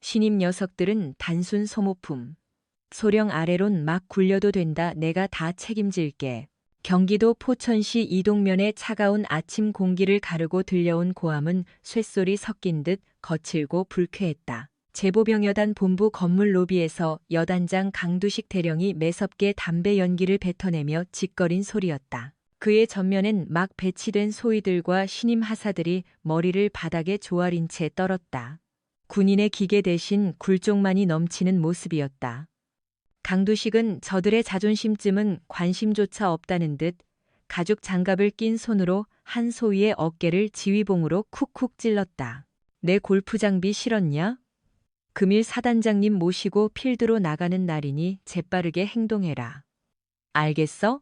신입 녀석들은 단순 소모품. 소령 아래론 막 굴려도 된다. 내가 다 책임질게. 경기도 포천시 이동면의 차가운 아침 공기를 가르고 들려온 고함은 쇳소리 섞인 듯 거칠고 불쾌했다. 제보병여단 본부 건물 로비에서 여단장 강두식 대령이 매섭게 담배 연기를 뱉어내며 짓거린 소리였다. 그의 전면엔 막 배치된 소위들과 신임 하사들이 머리를 바닥에 조아린 채 떨었다. 군인의 기계 대신 굴종만이 넘치는 모습이었다. 강두식은 저들의 자존심쯤은 관심조차 없다는 듯 가죽 장갑을 낀 손으로 한 소위의 어깨를 지휘봉으로 쿡쿡 찔렀다. 내 골프 장비 실었냐? 금일 사단장님 모시고 필드로 나가는 날이니 재빠르게 행동해라. 알겠어?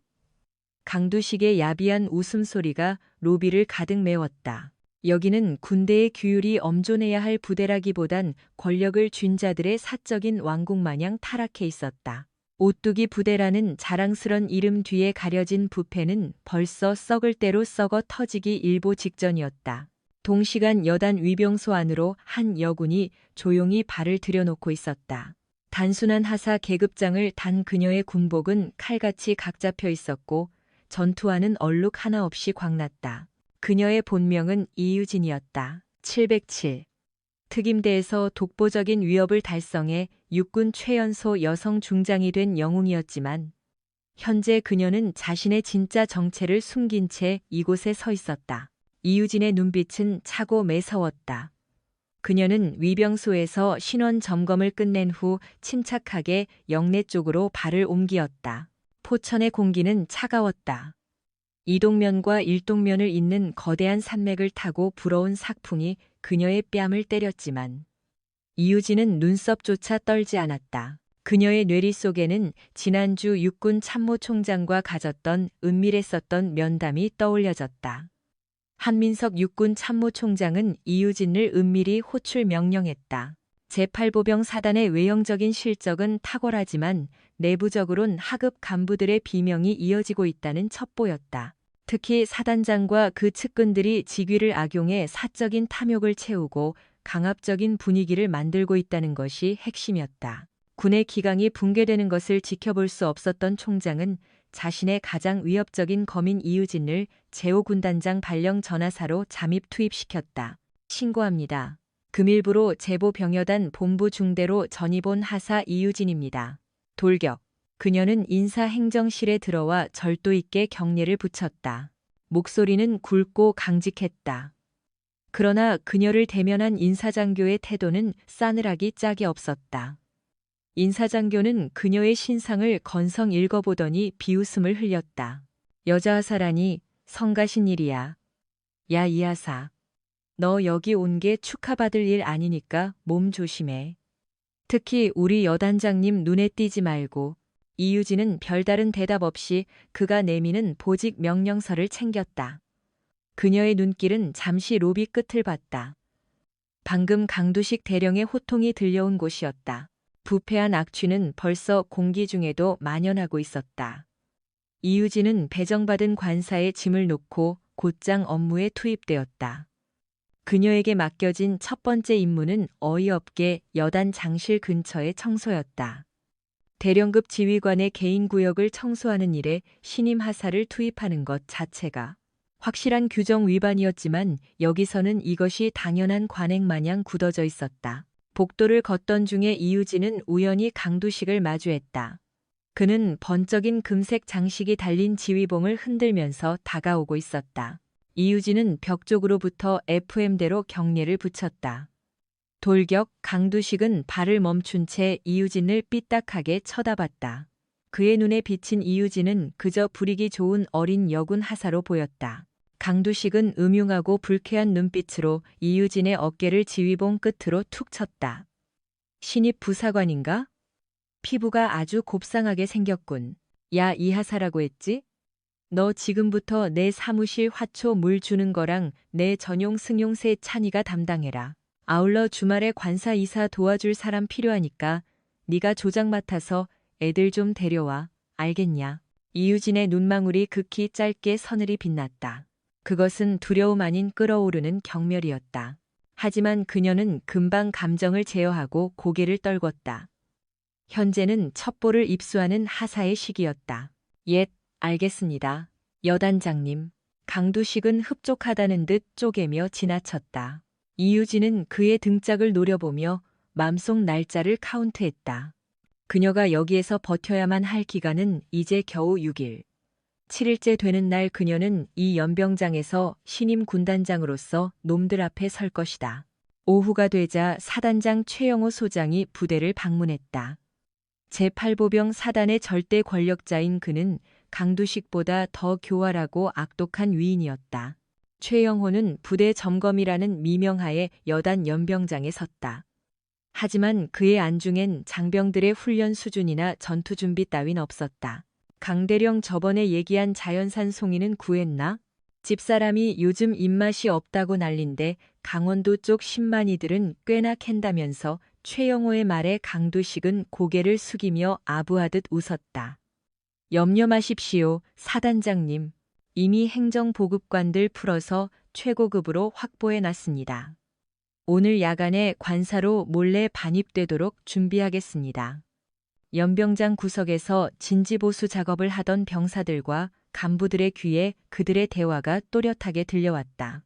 강두식의 야비한 웃음소리가 로비를 가득 메웠다. 여기는 군대의 규율이 엄존해야 할 부대라기보단 권력을 쥔 자들의 사적인 왕국 마냥 타락해 있었다. 오뚜기 부대라는 자랑스런 이름 뒤에 가려진 부패는 벌써 썩을 대로 썩어 터지기 일보 직전이었다. 동시간 여단 위병소 안으로 한 여군이 조용히 발을 들여놓고 있었다. 단순한 하사 계급장을 단 그녀의 군복은 칼같이 각 잡혀 있었고 전투화는 얼룩 하나 없이 광났다. 그녀의 본명은 이유진이었다. 707. 특임대에서 독보적인 위업을 달성해 육군 최연소 여성 중장이 된 영웅이었지만 현재 그녀는 자신의 진짜 정체를 숨긴 채 이곳에 서 있었다. 이유진의 눈빛은 차고 매서웠다. 그녀는 위병소에서 신원 점검을 끝낸 후 침착하게 영내 쪽으로 발을 옮기었다. 포천의 공기는 차가웠다. 이동면과 일동면을 잇는 거대한 산맥을 타고 불어온 sak풍이 그녀의 뺨을 때렸지만 이유진은 눈썹조차 떨지 않았다. 그녀의 뇌리 속에는 지난주 육군 참모총장과 가졌던 은밀했었던 면담이 떠올려졌다. 한민석 육군 참모총장은 이유진을 은밀히 호출 명령했다. 제8보병 사단의 외형적인 실적은 탁월하지만 내부적으론 하급 간부들의 비명이 이어지고 있다는 첩보였다. 특히 사단장과 그 측근들이 직위를 악용해 사적인 탐욕을 채우고 강압적인 분위기를 만들고 있다는 것이 핵심이었다. 군의 기강이 붕괴되는 것을 지켜볼 수 없었던 총장은 자신의 가장 위협적인 검인 이유진을 제5군단장 발령 전하사로 잠입 투입시켰다. 신고합니다. 금일부로 제보병여단 본부 중대로 전입 온 하사 이유진입니다. 돌격. 그녀는 인사행정실에 들어와 절도 있게 경례를 붙였다. 목소리는 굵고 강직했다. 그러나 그녀를 대면한 인사장교의 태도는 싸늘하기 짝이 없었다. 인사장교는 그녀의 신상을 건성 읽어보더니 비웃음을 흘렸다. 여자 하사라니 성가신 일이야. 야 이 하사. 너 여기 온 게 축하받을 일 아니니까 몸 조심해. 특히 우리 여단장님 눈에 띄지 말고. 이유진은 별다른 대답 없이 그가 내미는 보직 명령서를 챙겼다. 그녀의 눈길은 잠시 로비 끝을 봤다. 방금 강두식 대령의 호통이 들려온 곳이었다. 부패한 악취는 벌써 공기 중에도 만연하고 있었다. 이유진은 배정받은 관사에 짐을 놓고 곧장 업무에 투입되었다. 그녀에게 맡겨진 첫 번째 임무는 어이없게 여단 장실 근처의 청소였다. 대령급 지휘관의 개인 구역을 청소하는 일에 신임 하사를 투입하는 것 자체가 확실한 규정 위반이었지만 여기서는 이것이 당연한 관행 마냥 굳어져 있었다. 복도를 걷던 중에 이유진은 우연히 강두식을 마주했다. 그는 번쩍인 금색 장식이 달린 지휘봉을 흔들면서 다가오고 있었다. 이유진은 벽 쪽으로부터 FM대로 경례를 붙였다. 돌격. 강두식은 발을 멈춘 채 이유진을 삐딱하게 쳐다봤다. 그의 눈에 비친 이유진은 그저 부리기 좋은 어린 여군 하사로 보였다. 강두식은 음흉하고 불쾌한 눈빛으로 이유진의 어깨를 지휘봉 끝으로 툭 쳤다. 신입 부사관인가? 피부가 아주 곱상하게 생겼군. 야 이 하사라고 했지? 너 지금부터 내 사무실 화초 물 주는 거랑 내 전용 승용새 찬이가 담당해라. 아울러 주말에 관사 이사 도와줄 사람 필요하니까 네가 조장 맡아서 애들 좀 데려와. 알겠냐? 이유진의 눈망울이 극히 짧게 서늘히 빛났다. 그것은 두려움 아닌 끓어오르는 경멸이었다. 하지만 그녀는 금방 감정을 제어하고 고개를 떨궜다. 현재는 첩보를 입수하는 하사의 시기였다. 예, 알겠습니다. 여단장님. 강두식은 흡족하다는 듯 쪼개며 지나쳤다. 이유진은 그의 등짝을 노려보며 맘속 날짜를 카운트했다. 그녀가 여기에서 버텨야만 할 기간은 이제 겨우 6일. 7일째 되는 날 그녀는 이 연병장에서 신임 군단장으로서 놈들 앞에 설 것이다. 오후가 되자 사단장 최영호 소장이 부대를 방문했다. 제8보병 사단의 절대 권력자인 그는 강두식보다 더 교활하고 악독한 위인이었다. 최영호는 부대 점검이라는 미명하에 여단 연병장에 섰다. 하지만 그의 안중엔 장병들의 훈련 수준이나 전투 준비 따윈 없었다. 강대령 저번에 얘기한 자연산 송이는 구했나? 집사람이 요즘 입맛이 없다고 난린데 강원도 쪽 10만이들은 꽤나 캔다면서 최영호의 말에 강두식은 고개를 숙이며 아부하듯 웃었다. 염려 마십시오, 사단장님. 이미 행정보급관들 풀어서 최고급으로 확보해 놨습니다. 오늘 야간에 관사로 몰래 반입되도록 준비하겠습니다. 연병장 구석에서 진지보수 작업을 하던 병사들과 간부들의 귀에 그들의 대화가 또렷하게 들려왔다.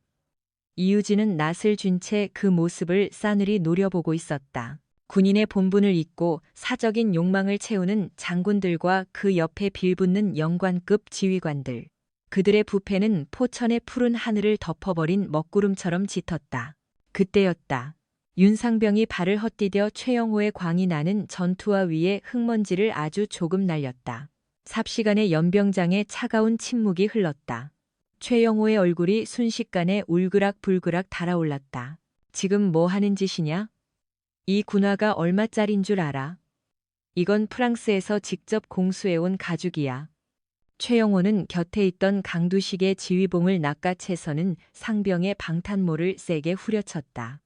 이유진은 낯을 준 채 그 모습을 싸늘히 노려보고 있었다. 군인의 본분을 잊고 사적인 욕망을 채우는 장군들과 그 옆에 빌붙는 영관급 지휘관들. 그들의 부패는 포천의 푸른 하늘을 덮어버린 먹구름처럼 짙었다. 그때였다. 윤상병이 발을 헛디뎌 최영호의 광이 나는 전투화 위에 흙먼지를 아주 조금 날렸다. 삽시간에 연병장에 차가운 침묵이 흘렀다. 최영호의 얼굴이 순식간에 울그락불그락 달아올랐다. 지금 뭐 하는 짓이냐? 이 군화가 얼마짜린 줄 알아? 이건 프랑스에서 직접 공수해온 가죽이야. 최영호는 곁에 있던 강두식의 지휘봉을 낚아채서는 상병의 방탄모를 세게 후려쳤다.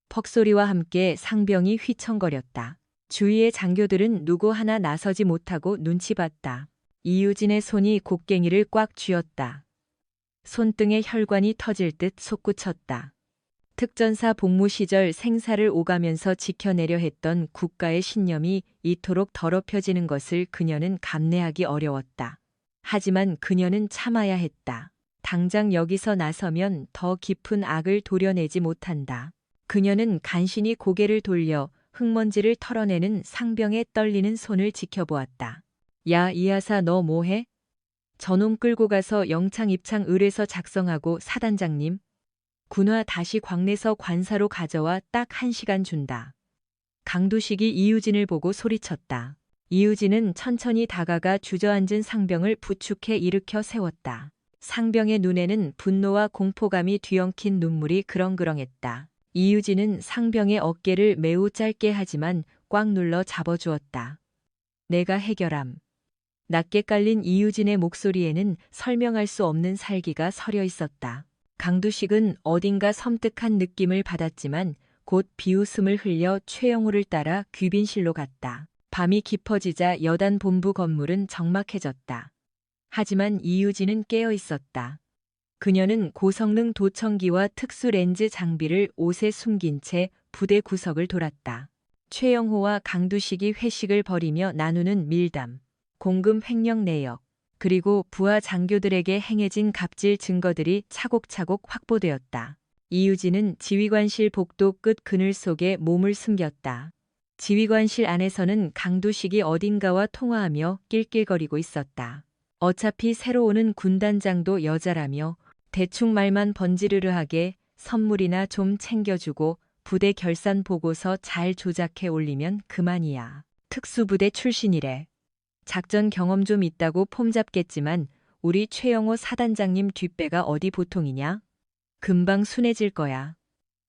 퍽소리와 함께 상병이 휘청거렸다. 주위의 장교들은 누구 하나 나서지 못하고 눈치 봤다. 이유진의 손이 곡괭이를 꽉 쥐었다. 손등에 혈관이 터질 듯 솟구쳤다. 특전사 복무 시절 생사를 오가면서 지켜내려 했던 국가의 신념이 이토록 더럽혀지는 것을 그녀는 감내하기 어려웠다. 하지만 그녀는 참아야 했다. 당장 여기서 나서면 더 깊은 악을 도려내지 못한다. 그녀는 간신히 고개를 돌려 흙먼지를 털어내는 상병의 떨리는 손을 지켜보았다. 야, 이하사 너 뭐해? 저놈 끌고 가서 영창 입창 을에서 작성하고 사단장님. 군화 다시 광내서 관사로 가져와 딱 1시간 준다. 강두식이 이유진을 보고 소리쳤다. 이유진은 천천히 다가가 주저앉은 상병을 부축해 일으켜 세웠다. 상병의 눈에는 분노와 공포감이 뒤엉킨 눈물이 그렁그렁했다. 이유진은 상병의 어깨를 매우 짧게 하지만 꽉 눌러 잡아주었다. 내가 해결함. 낮게 깔린 이유진의 목소리에는 설명할 수 없는 살기가 서려 있었다. 강두식은 어딘가 섬뜩한 느낌을 받았지만 곧 비웃음을 흘려 최영호를 따라 귀빈실로 갔다. 밤이 깊어지자 여단 본부 건물은 적막해졌다. 하지만 이유진은 깨어 있었다. 그녀는 고성능 도청기와 특수 렌즈 장비를 옷에 숨긴 채 부대 구석을 돌았다. 최영호와 강두식이 회식을 벌이며 나누는 밀담, 공금 횡령 내역, 그리고 부하 장교들에게 행해진 갑질 증거들이 차곡차곡 확보되었다. 이유진은 지휘관실 복도 끝 그늘 속에 몸을 숨겼다. 지휘관실 안에서는 강두식이 어딘가와 통화하며 낄낄거리고 있었다. 어차피 새로 오는 군단장도 여자라며 대충 말만 번지르르하게 선물이나 좀 챙겨주고 부대 결산 보고서 잘 조작해 올리면 그만이야. 특수부대 출신이래. 작전 경험 좀 있다고 폼 잡겠지만 우리 최영호 사단장님 뒷배가 어디 보통이냐? 금방 순해질 거야.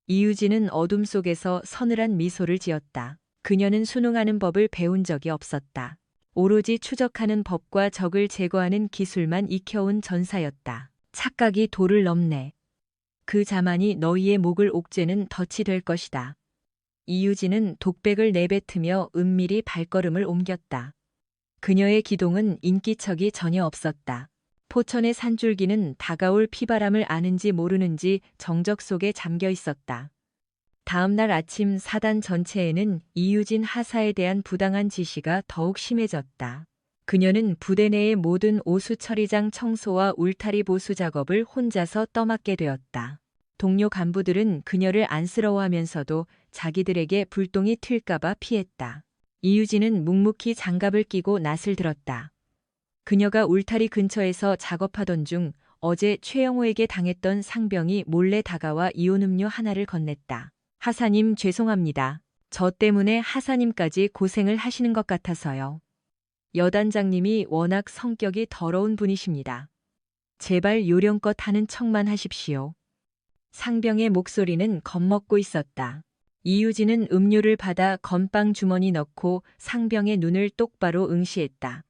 이유진은 어둠 속에서 서늘한 미소를 지었다. 그녀는 수능하는 법을 배운 적이 없었다. 오로지 추적하는 법과 적을 제거하는 기술만 익혀온 전사였다. 착각이 도를 넘네. 그 자만이 너희의 목을 옥죄는 덫이 될 것이다. 이유진은 독백을 내뱉으며 은밀히 발걸음을 옮겼다. 그녀의 기동은 인기척이 전혀 없었다. 포천의 산줄기는 다가올 피바람을 아는지 모르는지 정적 속에 잠겨 있었다. 다음 날 아침 사단 전체에는 이유진 하사에 대한 부당한 지시가 더욱 심해졌다. 그녀는 부대 내의 모든 오수 처리장 청소와 울타리 보수 작업을 혼자서 떠맡게 되었다. 동료 간부들은 그녀를 안쓰러워하면서도 자기들에게 불똥이 튈까봐 피했다. 이유진은 묵묵히 장갑을 끼고 낯을 들었다. 그녀가 울타리 근처에서 작업하던 중 어제 최영호에게 당했던 상병이 몰래 다가와 이온음료 하나를 건넸다. 하사님 죄송합니다. 저 때문에 하사님까지 고생을 하시는 것 같아서요. 여단장님이 워낙 성격이 더러운 분이십니다. 제발 요령껏 하는 척만 하십시오. 상병의 목소리는 겁먹고 있었다. 이유진은 음료를 받아 건빵 주머니 넣고 상병의 눈을 똑바로 응시했다.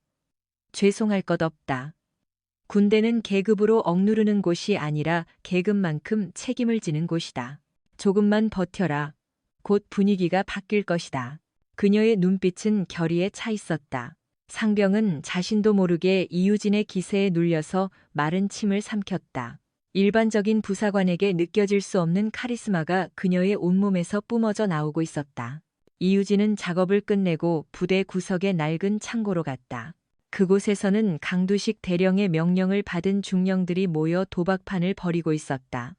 죄송할 것 없다. 군대는 계급으로 억누르는 곳이 아니라 계급만큼 책임을 지는 곳이다. 조금만 버텨라. 곧 분위기가 바뀔 것이다. 그녀의 눈빛은 결의에 차 있었다. 상병은 자신도 모르게 이유진의 기세에 눌려서 마른 침을 삼켰다. 일반적인 부사관에게 느껴질 수 없는 카리스마가 그녀의 온몸에서 뿜어져 나오고 있었다. 이유진은 작업을 끝내고 부대 구석의 낡은 창고로 갔다. 그곳에서는 강두식 대령의 명령을 받은 중령들이 모여 도박판을 벌이고 있었다.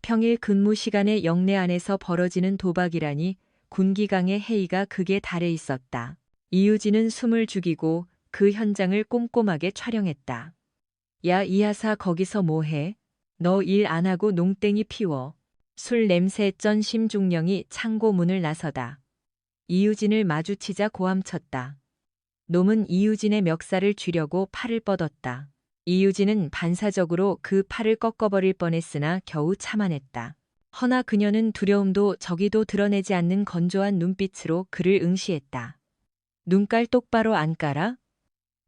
평일 근무 시간에 영내 안에서 벌어지는 도박이라니 군기강의 해이가 극에 달해 있었다. 이유진은 숨을 죽이고 그 현장을 꼼꼼하게 촬영했다. 야, 이하사 거기서 뭐해? 너 일 안 하고 농땡이 피워. 술 냄새 쩐 심중령이 창고 문을 나서다. 이유진을 마주치자 고함쳤다. 놈은 이유진의 멱살을 쥐려고 팔을 뻗었다. 이유진은 반사적으로 그 팔을 꺾어버릴 뻔했으나 겨우 참아냈다. 허나 그녀는 두려움도 저기도 드러내지 않는 건조한 눈빛으로 그를 응시했다. 눈깔 똑바로 안 깔아?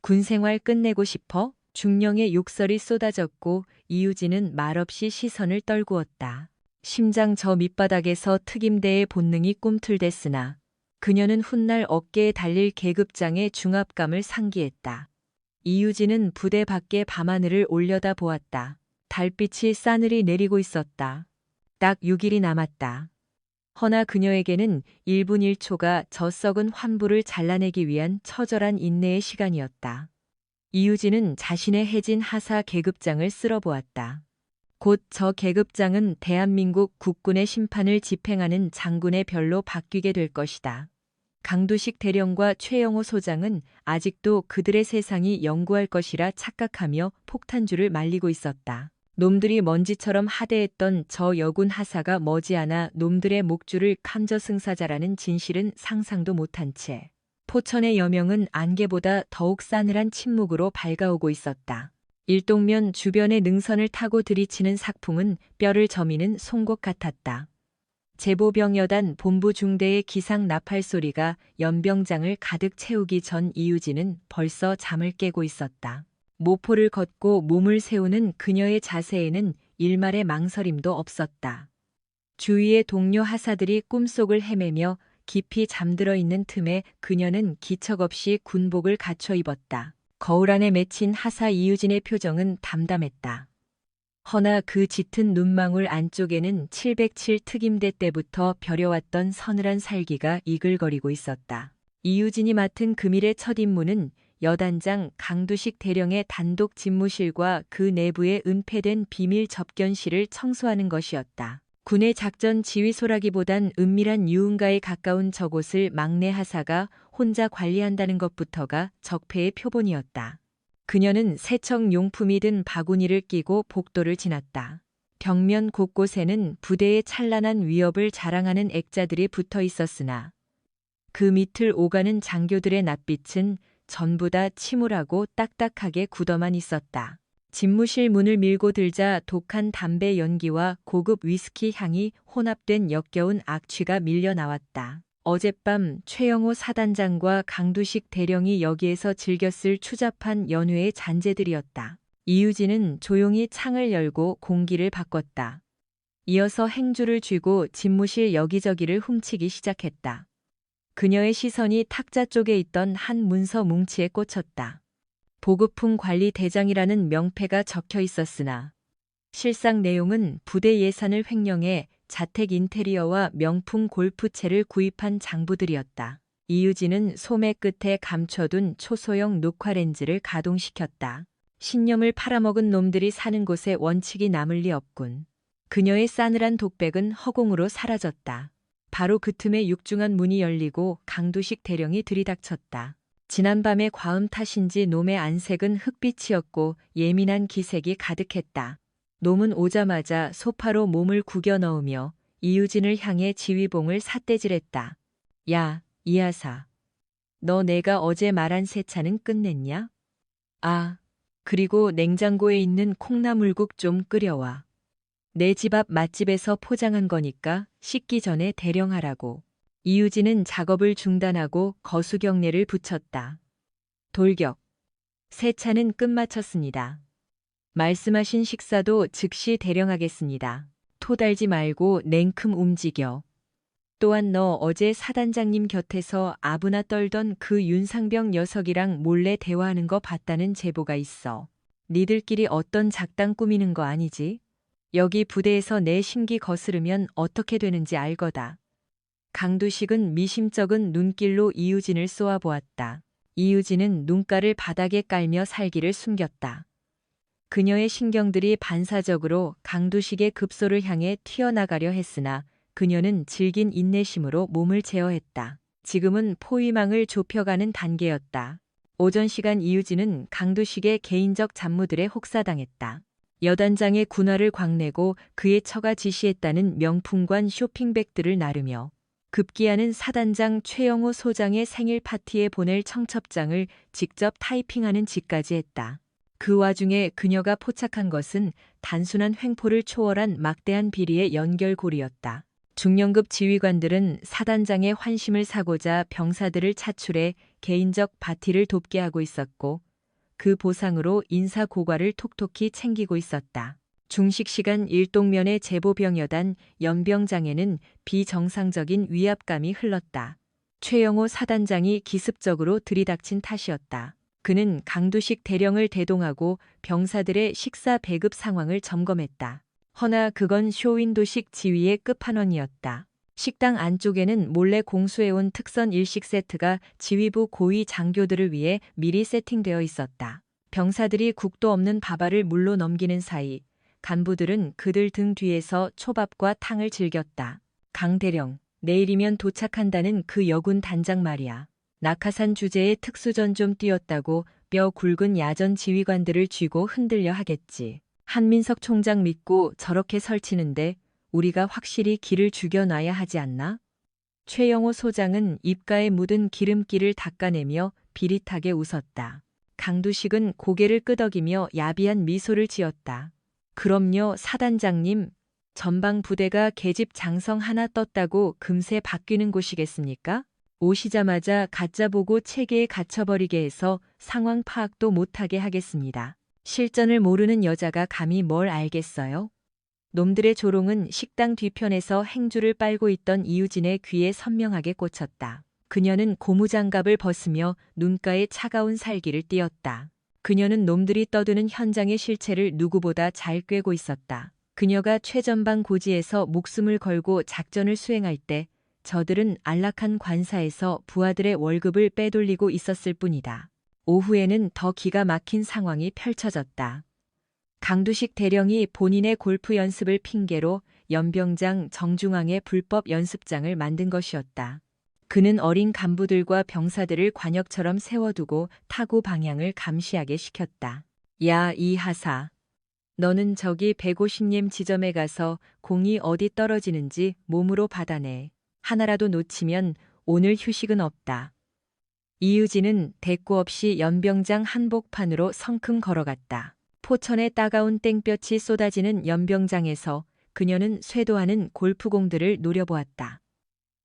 군생활 끝내고 싶어? 중령의 욕설이 쏟아졌고 이유진은 말없이 시선을 떨구었다. 심장 저 밑바닥에서 특임대의 본능이 꿈틀댔으나 그녀는 훗날 어깨에 달릴 계급장의 중압감을 상기했다. 이유진은 부대 밖에 밤하늘을 올려다 보았다. 달빛이 싸늘히 내리고 있었다. 딱 6일이 남았다. 허나 그녀에게는 1분 1초가 저 썩은 환부를 잘라내기 위한 처절한 인내의 시간이었다. 이유진은 자신의 해진 하사 계급장을 쓸어보았다. 곧 저 계급장은 대한민국 국군의 심판을 집행하는 장군의 별로 바뀌게 될 것이다. 강두식 대령과 최영호 소장은 아직도 그들의 세상이 영구할 것이라 착각하며 폭탄주를 말리고 있었다. 놈들이 먼지처럼 하대했던 저 여군 하사가 머지않아 놈들의 목줄을 감저승사자라는 진실은 상상도 못한 채 포천의 여명은 안개보다 더욱 싸늘한 침묵으로 밝아오고 있었다. 일동면 주변의 능선을 타고 들이치는 sak풍은 뼈를 저미는 송곳 같았다. 제보병여단 본부 중대의 기상 나팔 소리가 연병장을 가득 채우기 전 이유진은 벌써 잠을 깨고 있었다. 모포를 걷고 몸을 세우는 그녀의 자세에는 일말의 망설임도 없었다. 주위의 동료 하사들이 꿈속을 헤매며 깊이 잠들어 있는 틈에 그녀는 기척없이 군복을 갖춰 입었다. 거울 안에 맺힌 하사 이유진의 표정은 담담했다. 허나 그 짙은 눈망울 안쪽에는 707 특임대 때부터 벼려왔던 서늘한 살기가 이글거리고 있었다. 이유진이 맡은 금일의 첫 임무는 여단장 강두식 대령의 단독 집무실과 그 내부에 은폐된 비밀 접견실을 청소하는 것이었다. 군의 작전 지휘소라기보단 은밀한 유흥가에 가까운 저곳을 막내 하사가 혼자 관리한다는 것부터가 적폐의 표본이었다. 그녀는 세척 용품이 든 바구니를 끼고 복도를 지났다. 벽면 곳곳에는 부대의 찬란한 위협을 자랑하는 액자들이 붙어 있었으나 그 밑을 오가는 장교들의 낯빛은 전부 다 침울하고 딱딱하게 굳어만 있었다. 집무실 문을 밀고 들자 독한 담배 연기와 고급 위스키 향이 혼합된 역겨운 악취가 밀려 나왔다. 어젯밤 최영호 사단장과 강두식 대령이 여기에서 즐겼을 추잡한 연회의 잔재들이었다. 이유진은 조용히 창을 열고 공기를 바꿨다. 이어서 행주를 쥐고 집무실 여기저기를 훔치기 시작했다. 그녀의 시선이 탁자 쪽에 있던 한 문서 뭉치에 꽂혔다. 보급품 관리 대장이라는 명패가 적혀 있었으나 실상 내용은 부대 예산을 횡령해 자택 인테리어와 명품 골프채를 구입한 장부들이었다. 이유진은 소매 끝에 감춰둔 초소형 녹화렌즈를 가동시켰다. 신념을 팔아먹은 놈들이 사는 곳에 원칙이 남을 리 없군. 그녀의 싸늘한 독백은 허공으로 사라졌다. 바로 그 틈에 육중한 문이 열리고 강두식 대령이 들이닥쳤다. 지난밤의 과음 탓인지 놈의 안색은 흑빛이었고 예민한 기색이 가득했다. 놈은 오자마자 소파로 몸을 구겨 넣으며 이유진을 향해 지휘봉을 삿대질했다. 야, 이하사. 너 내가 어제 말한 세차는 끝냈냐? 아, 그리고 냉장고에 있는 콩나물국 좀 끓여와. 내 집 앞 맛집에서 포장한 거니까 씻기 전에 대령하라고. 이유진은 작업을 중단하고 거수경례를 붙였다. 돌격. 세차는 끝마쳤습니다. 말씀하신 식사도 즉시 대령하겠습니다. 토달지 말고 냉큼 움직여. 또한 너 어제 사단장님 곁에서 아부나 떨던 그 윤상병 녀석이랑 몰래 대화하는 거 봤다는 제보가 있어. 니들끼리 어떤 작당 꾸미는 거 아니지? 여기 부대에서 내 심기 거스르면 어떻게 되는지 알거다. 강두식은 미심쩍은 눈길로 이유진을 쏘아보았다. 이유진은 눈가를 바닥에 깔며 살기를 숨겼다. 그녀의 신경들이 반사적으로 강두식의 급소를 향해 튀어나가려 했으나 그녀는 질긴 인내심으로 몸을 제어했다. 지금은 포위망을 좁혀가는 단계였다. 오전 시간 이유진은 강두식의 개인적 잡무들에 혹사당했다. 여단장의 군화를 광내고 그의 처가 지시했다는 명품관 쇼핑백들을 나르며 급기야는 사단장 최영호 소장의 생일 파티에 보낼 청첩장을 직접 타이핑하는 짓까지 했다. 그 와중에 그녀가 포착한 것은 단순한 횡포를 초월한 막대한 비리의 연결고리였다. 중령급 지휘관들은 사단장의 환심을 사고자 병사들을 차출해 개인적 파티를 돕게 하고 있었고 그 보상으로 인사 고과를 톡톡히 챙기고 있었다. 중식 시간 일동면의 제보병여단 연병장에는 비정상적인 위압감이 흘렀다. 최영호 사단장이 기습적으로 들이닥친 탓이었다. 그는 강두식 대령을 대동하고 병사들의 식사 배급 상황을 점검했다. 허나 그건 쇼윈도식 지휘의 끝판왕이었다. 식당 안쪽에는 몰래 공수해온 특선 일식 세트가 지휘부 고위 장교들을 위해 미리 세팅되어 있었다. 병사들이 국도 없는 밥알을 물로 넘기는 사이 간부들은 그들 등 뒤에서 초밥과 탕을 즐겼다. 강 대령, 내일이면 도착한다는 그 여군 단장 말이야. 낙하산 주제에 특수전 좀 뛰었다고 뼈 굵은 야전 지휘관들을 쥐고 흔들려 하겠지. 한민석 총장 믿고 저렇게 설치는데 우리가 확실히 기를 죽여놔야 하지 않나? 최영호 소장은 입가에 묻은 기름기를 닦아내며 비릿하게 웃었다. 강두식은 고개를 끄덕이며 야비한 미소를 지었다. 그럼요, 사단장님. 전방 부대가 계집 장성 하나 떴다고 금세 바뀌는 곳이겠습니까? 오시자마자 가짜 보고 체계에 갇혀버리게 해서 상황 파악도 못하게 하겠습니다. 실전을 모르는 여자가 감히 뭘 알겠어요? 놈들의 조롱은 식당 뒤편에서 행주를 빨고 있던 이유진의 귀에 선명하게 꽂혔다. 그녀는 고무장갑을 벗으며 눈가에 차가운 살기를 띄었다. 그녀는 놈들이 떠드는 현장의 실체를 누구보다 잘 꿰고 있었다. 그녀가 최전방 고지에서 목숨을 걸고 작전을 수행할 때 저들은 안락한 관사에서 부하들의 월급을 빼돌리고 있었을 뿐이다. 오후에는 더 기가 막힌 상황이 펼쳐졌다. 강두식 대령이 본인의 골프 연습을 핑계로 연병장 정중앙에 불법 연습장을 만든 것이었다. 그는 어린 간부들과 병사들을 관역처럼 세워두고 타구 방향을 감시하게 시켰다. 야, 이 하사. 너는 저기 150님 지점에 가서 공이 어디 떨어지는지 몸으로 받아내. 하나라도 놓치면 오늘 휴식은 없다. 이유진은 대꾸 없이 연병장 한복판으로 성큼 걸어갔다. 포천의 따가운 땡볕이 쏟아지는 연병장에서 그녀는 쇄도하는 골프공들을 노려보았다.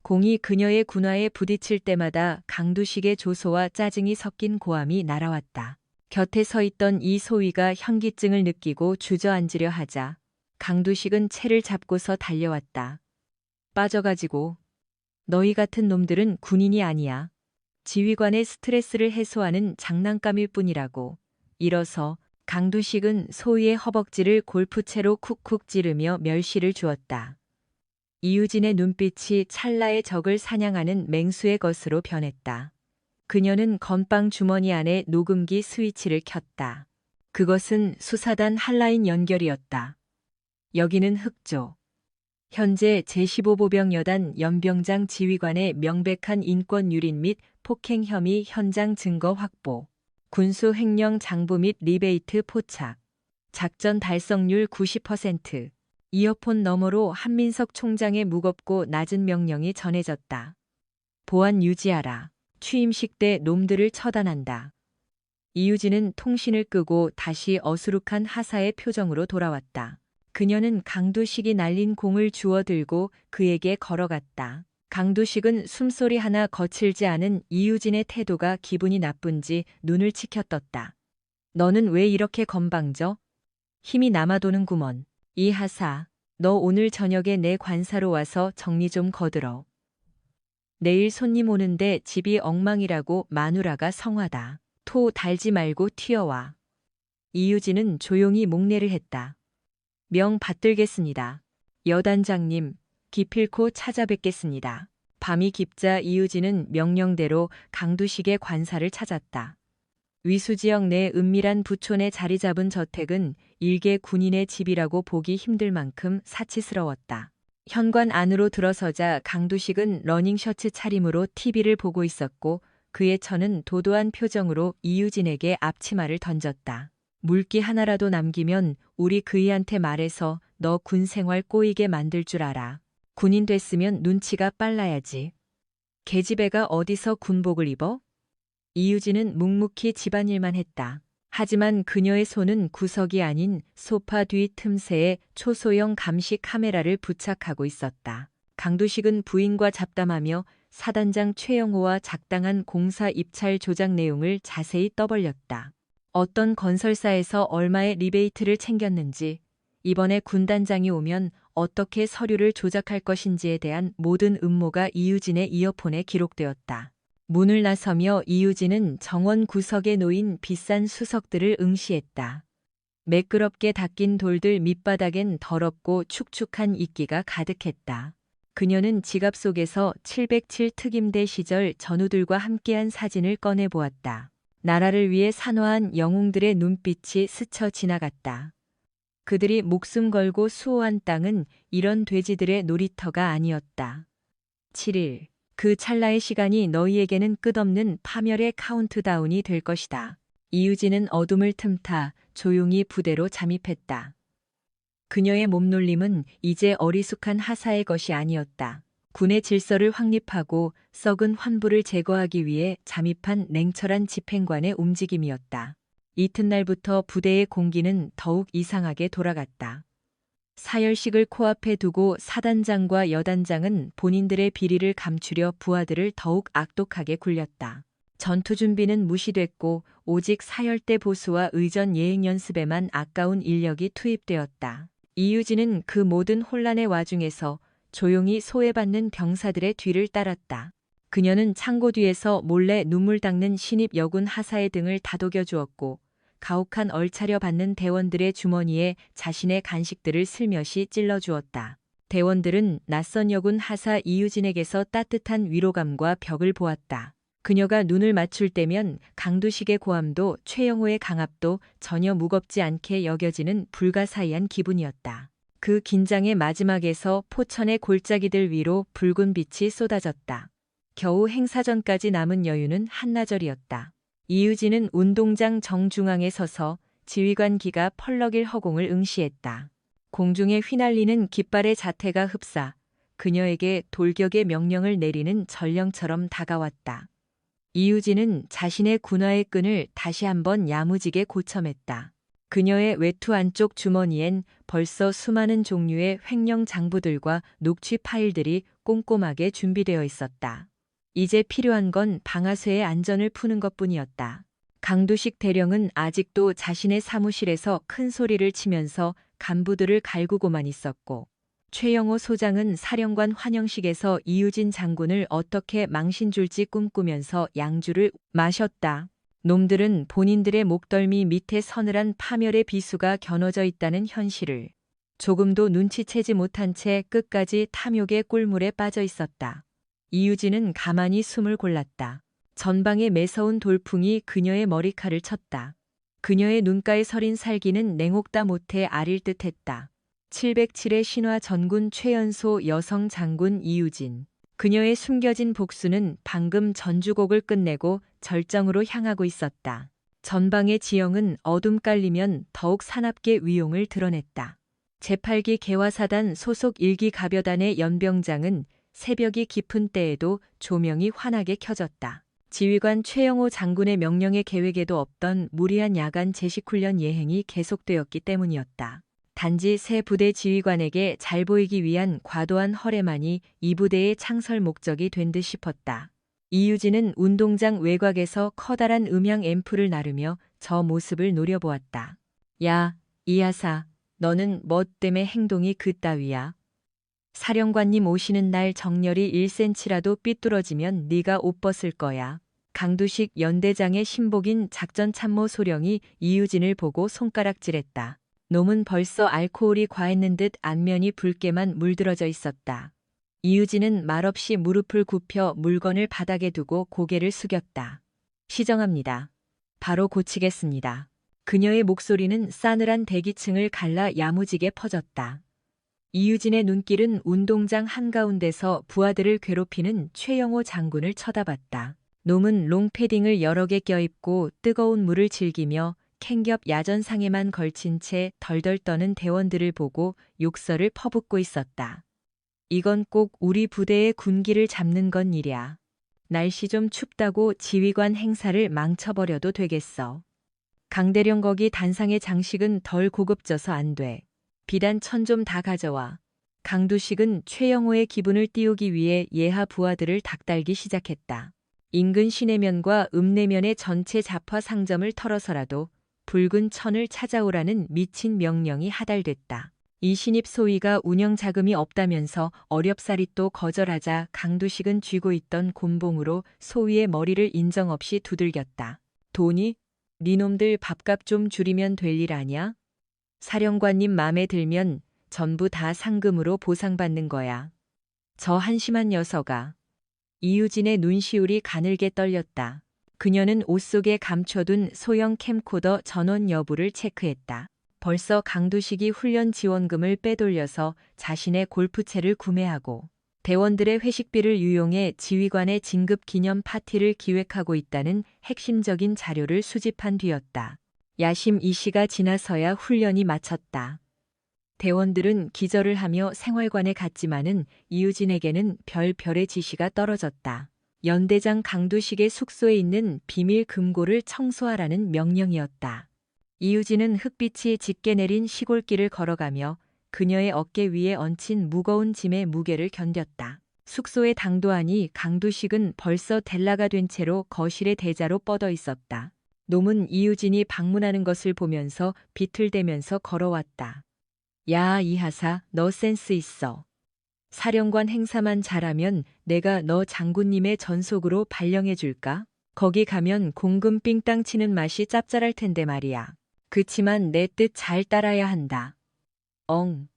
공이 그녀의 군화에 부딪힐 때마다 강두식의 조소와 짜증이 섞인 고함이 날아왔다. 곁에 서 있던 이 소위가 현기증을 느끼고 주저앉으려 하자 강두식은 채를 잡고서 달려왔다. 빠져가지고. 너희 같은 놈들은 군인이 아니야. 지휘관의 스트레스를 해소하는 장난감일 뿐이라고. 일어서 강두식은 소위의 허벅지를 골프채로 쿡쿡 찌르며 멸시를 주었다. 이유진의 눈빛이 찰나의 적을 사냥하는 맹수의 것으로 변했다. 그녀는 건빵 주머니 안에 녹음기 스위치를 켰다. 그것은 수사단 한라인 연결이었다. 여기는 흑조. 현재 제15보병 여단 연병장 지휘관의 명백한 인권 유린 및 폭행 혐의 현장 증거 확보. 군수 횡령 장부 및 리베이트 포착. 작전 달성률 90%. 이어폰 너머로 한민석 총장의 무겁고 낮은 명령이 전해졌다. 보안 유지하라. 취임식 때 놈들을 처단한다. 이유진은 통신을 끄고 다시 어수룩한 하사의 표정으로 돌아왔다. 그녀는 강두식이 날린 공을 주워 들고 그에게 걸어갔다. 강두식은 숨소리 하나 거칠지 않은 이유진의 태도가 기분이 나쁜지 눈을 치켜떴다. 너는 왜 이렇게 건방져? 힘이 남아도는구먼. 이 하사, 너 오늘 저녁에 내 관사로 와서 정리 좀 거들어. 내일 손님 오는데 집이 엉망이라고 마누라가 성화다. 토 달지 말고 튀어와. 이유진은 조용히 목례를 했다. 명 받들겠습니다. 여단장님, 기필코 찾아뵙겠습니다. 밤이 깊자 이유진은 명령대로 강두식의 관사를 찾았다. 위수지역 내 은밀한 부촌에 자리 잡은 저택은 일개 군인의 집이라고 보기 힘들 만큼 사치스러웠다. 현관 안으로 들어서자 강두식은 러닝셔츠 차림으로 TV를 보고 있었고 그의 처는 도도한 표정으로 이유진에게 앞치마를 던졌다. 물기 하나라도 남기면 우리 그이한테 말해서 너 군생활 꼬이게 만들 줄 알아. 군인 됐으면 눈치가 빨라야지. 계집애가 어디서 군복을 입어? 이유진은 묵묵히 집안일만 했다. 하지만 그녀의 손은 구석이 아닌 소파 뒤 틈새에 초소형 감시 카메라를 부착하고 있었다. 강두식은 부인과 잡담하며 사단장 최영호와 작당한 공사 입찰 조작 내용을 자세히 떠벌렸다. 어떤 건설사에서 얼마의 리베이트를 챙겼는지, 이번에 군단장이 오면 어떻게 서류를 조작할 것인지에 대한 모든 음모가 이유진의 이어폰에 기록되었다. 문을 나서며 이유진은 정원 구석에 놓인 비싼 수석들을 응시했다. 매끄럽게 닦인 돌들 밑바닥엔 더럽고 축축한 이끼가 가득했다. 그녀는 지갑 속에서 707 특임대 시절 전우들과 함께한 사진을 꺼내 보았다. 나라를 위해 산화한 영웅들의 눈빛이 스쳐 지나갔다. 그들이 목숨 걸고 수호한 땅은 이런 돼지들의 놀이터가 아니었다. 7일. 그 찰나의 시간이 너희에게는 끝없는 파멸의 카운트다운이 될 것이다. 이유진은 어둠을 틈타 조용히 부대로 잠입했다. 그녀의 몸놀림은 이제 어리숙한 하사의 것이 아니었다. 군의 질서를 확립하고 썩은 환부를 제거하기 위해 잠입한 냉철한 집행관의 움직임이었다. 이튿날부터 부대의 공기는 더욱 이상하게 돌아갔다. 사열식을 코앞에 두고 사단장과 여단장은 본인들의 비리를 감추려 부하들을 더욱 악독하게 굴렸다. 전투 준비는 무시됐고 오직 사열대 보수와 의전 예행 연습에만 아까운 인력이 투입되었다. 이유진은 그 모든 혼란의 와중에서 조용히 소외받는 병사들의 뒤를 따랐다. 그녀는 창고 뒤에서 몰래 눈물 닦는 신입 여군 하사의 등을 다독여 주었고 가혹한 얼차려 받는 대원들의 주머니에 자신의 간식들을 슬며시 찔러주었다. 대원들은 낯선 여군 하사 이유진에게서 따뜻한 위로감과 벽을 보았다. 그녀가 눈을 맞출 때면 강두식의 고함도 최영호의 강압도 전혀 무겁지 않게 여겨지는 불가사의한 기분이었다. 그 긴장의 마지막에서 포천의 골짜기들 위로 붉은 빛이 쏟아졌다. 겨우 행사 전까지 남은 여유는 한나절이었다. 이유진은 운동장 정중앙에 서서 지휘관 기가 펄럭일 허공을 응시했다. 공중에 휘날리는 깃발의 자태가 흡사 그녀에게 돌격의 명령을 내리는 전령처럼 다가왔다. 이유진은 자신의 군화의 끈을 다시 한번 야무지게 고쳐맸다. 그녀의 외투 안쪽 주머니엔 벌써 수많은 종류의 횡령 장부들과 녹취 파일들이 꼼꼼하게 준비되어 있었다. 이제 필요한 건 방아쇠의 안전을 푸는 것뿐이었다. 강두식 대령은 아직도 자신의 사무실에서 큰 소리를 치면서 간부들을 갈구고만 있었고 최영호 소장은 사령관 환영식에서 이유진 장군을 어떻게 망신 줄지 꿈꾸면서 양주를 마셨다. 놈들은 본인들의 목덜미 밑에 서늘한 파멸의 비수가 겨눠져 있다는 현실을 조금도 눈치채지 못한 채 끝까지 탐욕의 꿀물에 빠져 있었다. 이유진은 가만히 숨을 골랐다. 전방의 매서운 돌풍이 그녀의 머리칼을 쳤다. 그녀의 눈가에 서린 살기는 냉혹다 못해 아릴 듯했다. 707의 신화 전군 최연소 여성 장군 이유진. 그녀의 숨겨진 복수는 방금 전주곡을 끝내고 절정으로 향하고 있었다. 전방의 지형은 어둠 깔리면 더욱 사납게 위용을 드러냈다. 제8기 개화사단 소속 1기 가벼단의 연병장은 새벽이 깊은 때에도 조명이 환하게 켜졌다. 지휘관 최영호 장군의 명령의 계획에도 없던 무리한 야간 제식훈련 예행이 계속되었기 때문이었다. 단지 새 부대 지휘관에게 잘 보이기 위한 과도한 허례만이 이 부대의 창설 목적이 된 듯 싶었다. 이유진은 운동장 외곽에서 커다란 음향 앰프를 나르며 저 모습을 노려보았다. 야, 이하사, 너는 뭐 때문에 행동이 그따위야? 사령관님 오시는 날 정렬이 1cm라도 삐뚤어지면 네가 옷 벗을 거야. 강두식 연대장의 신복인 작전참모 소령이 이유진을 보고 손가락질했다. 놈은 벌써 알코올이 과했는 듯 안면이 붉게만 물들어져 있었다. 이유진은 말없이 무릎을 굽혀 물건을 바닥에 두고 고개를 숙였다. 시정합니다. 바로 고치겠습니다. 그녀의 목소리는 싸늘한 대기층을 갈라 야무지게 퍼졌다. 이유진의 눈길은 운동장 한가운데서 부하들을 괴롭히는 최영호 장군을 쳐다봤다. 놈은 롱패딩을 여러 개 껴입고 뜨거운 물을 즐기며 캥겹 야전상에만 걸친 채 덜덜 떠는 대원들을 보고 욕설을 퍼붓고 있었다. 이건 꼭 우리 부대의 군기를 잡는 건 일이야. 날씨 좀 춥다고 지휘관 행사를 망쳐버려도 되겠어. 강대령 거기 단상의 장식은 덜 고급져서 안 돼. 비단 천 좀 다 가져와. 강두식은 최영호의 기분을 띄우기 위해 예하 부하들을 닥달기 시작했다. 인근 시내면과 읍내면의 전체 잡화 상점을 털어서라도 붉은 천을 찾아오라는 미친 명령이 하달됐다. 이 신입 소위가 운영 자금이 없다면서 어렵사리 또 거절하자 강두식은 쥐고 있던 곤봉으로 소위의 머리를 인정 없이 두들겼다. 돈이? 니놈들 밥값 좀 줄이면 될 일 아냐? 사령관님 맘에 들면 전부 다 상금으로 보상받는 거야. 저 한심한 녀석아. 이유진의 눈시울이 가늘게 떨렸다. 그녀는 옷 속에 감춰둔 소형 캠코더 전원 여부를 체크했다. 벌써 강두식이 훈련 지원금을 빼돌려서 자신의 골프채를 구매하고 대원들의 회식비를 유용해 지휘관의 진급 기념 파티를 기획하고 있다는 핵심적인 자료를 수집한 뒤였다. 야심 2시가 지나서야 훈련이 마쳤다. 대원들은 기절을 하며 생활관에 갔지만은 이유진에게는 별의 지시가 떨어졌다. 연대장 강두식의 숙소에 있는 비밀 금고를 청소하라는 명령이었다. 이유진은 흙빛이 짙게 내린 시골길을 걸어가며 그녀의 어깨 위에 얹힌 무거운 짐의 무게를 견뎠다. 숙소에 당도하니 강두식은 벌써 델라가 된 채로 거실의 대자로 뻗어 있었다. 놈은 이유진이 방문하는 것을 보면서 비틀대면서 걸어왔다. 야, 이하사, 너 센스 있어. 사령관 행사만 잘하면 내가 너 장군님의 전속으로 발령해 줄까? 거기 가면 공금 삥땅 치는 맛이 짭짤할 텐데 말이야. 그치만 내 뜻 잘 따라야 한다. 엉.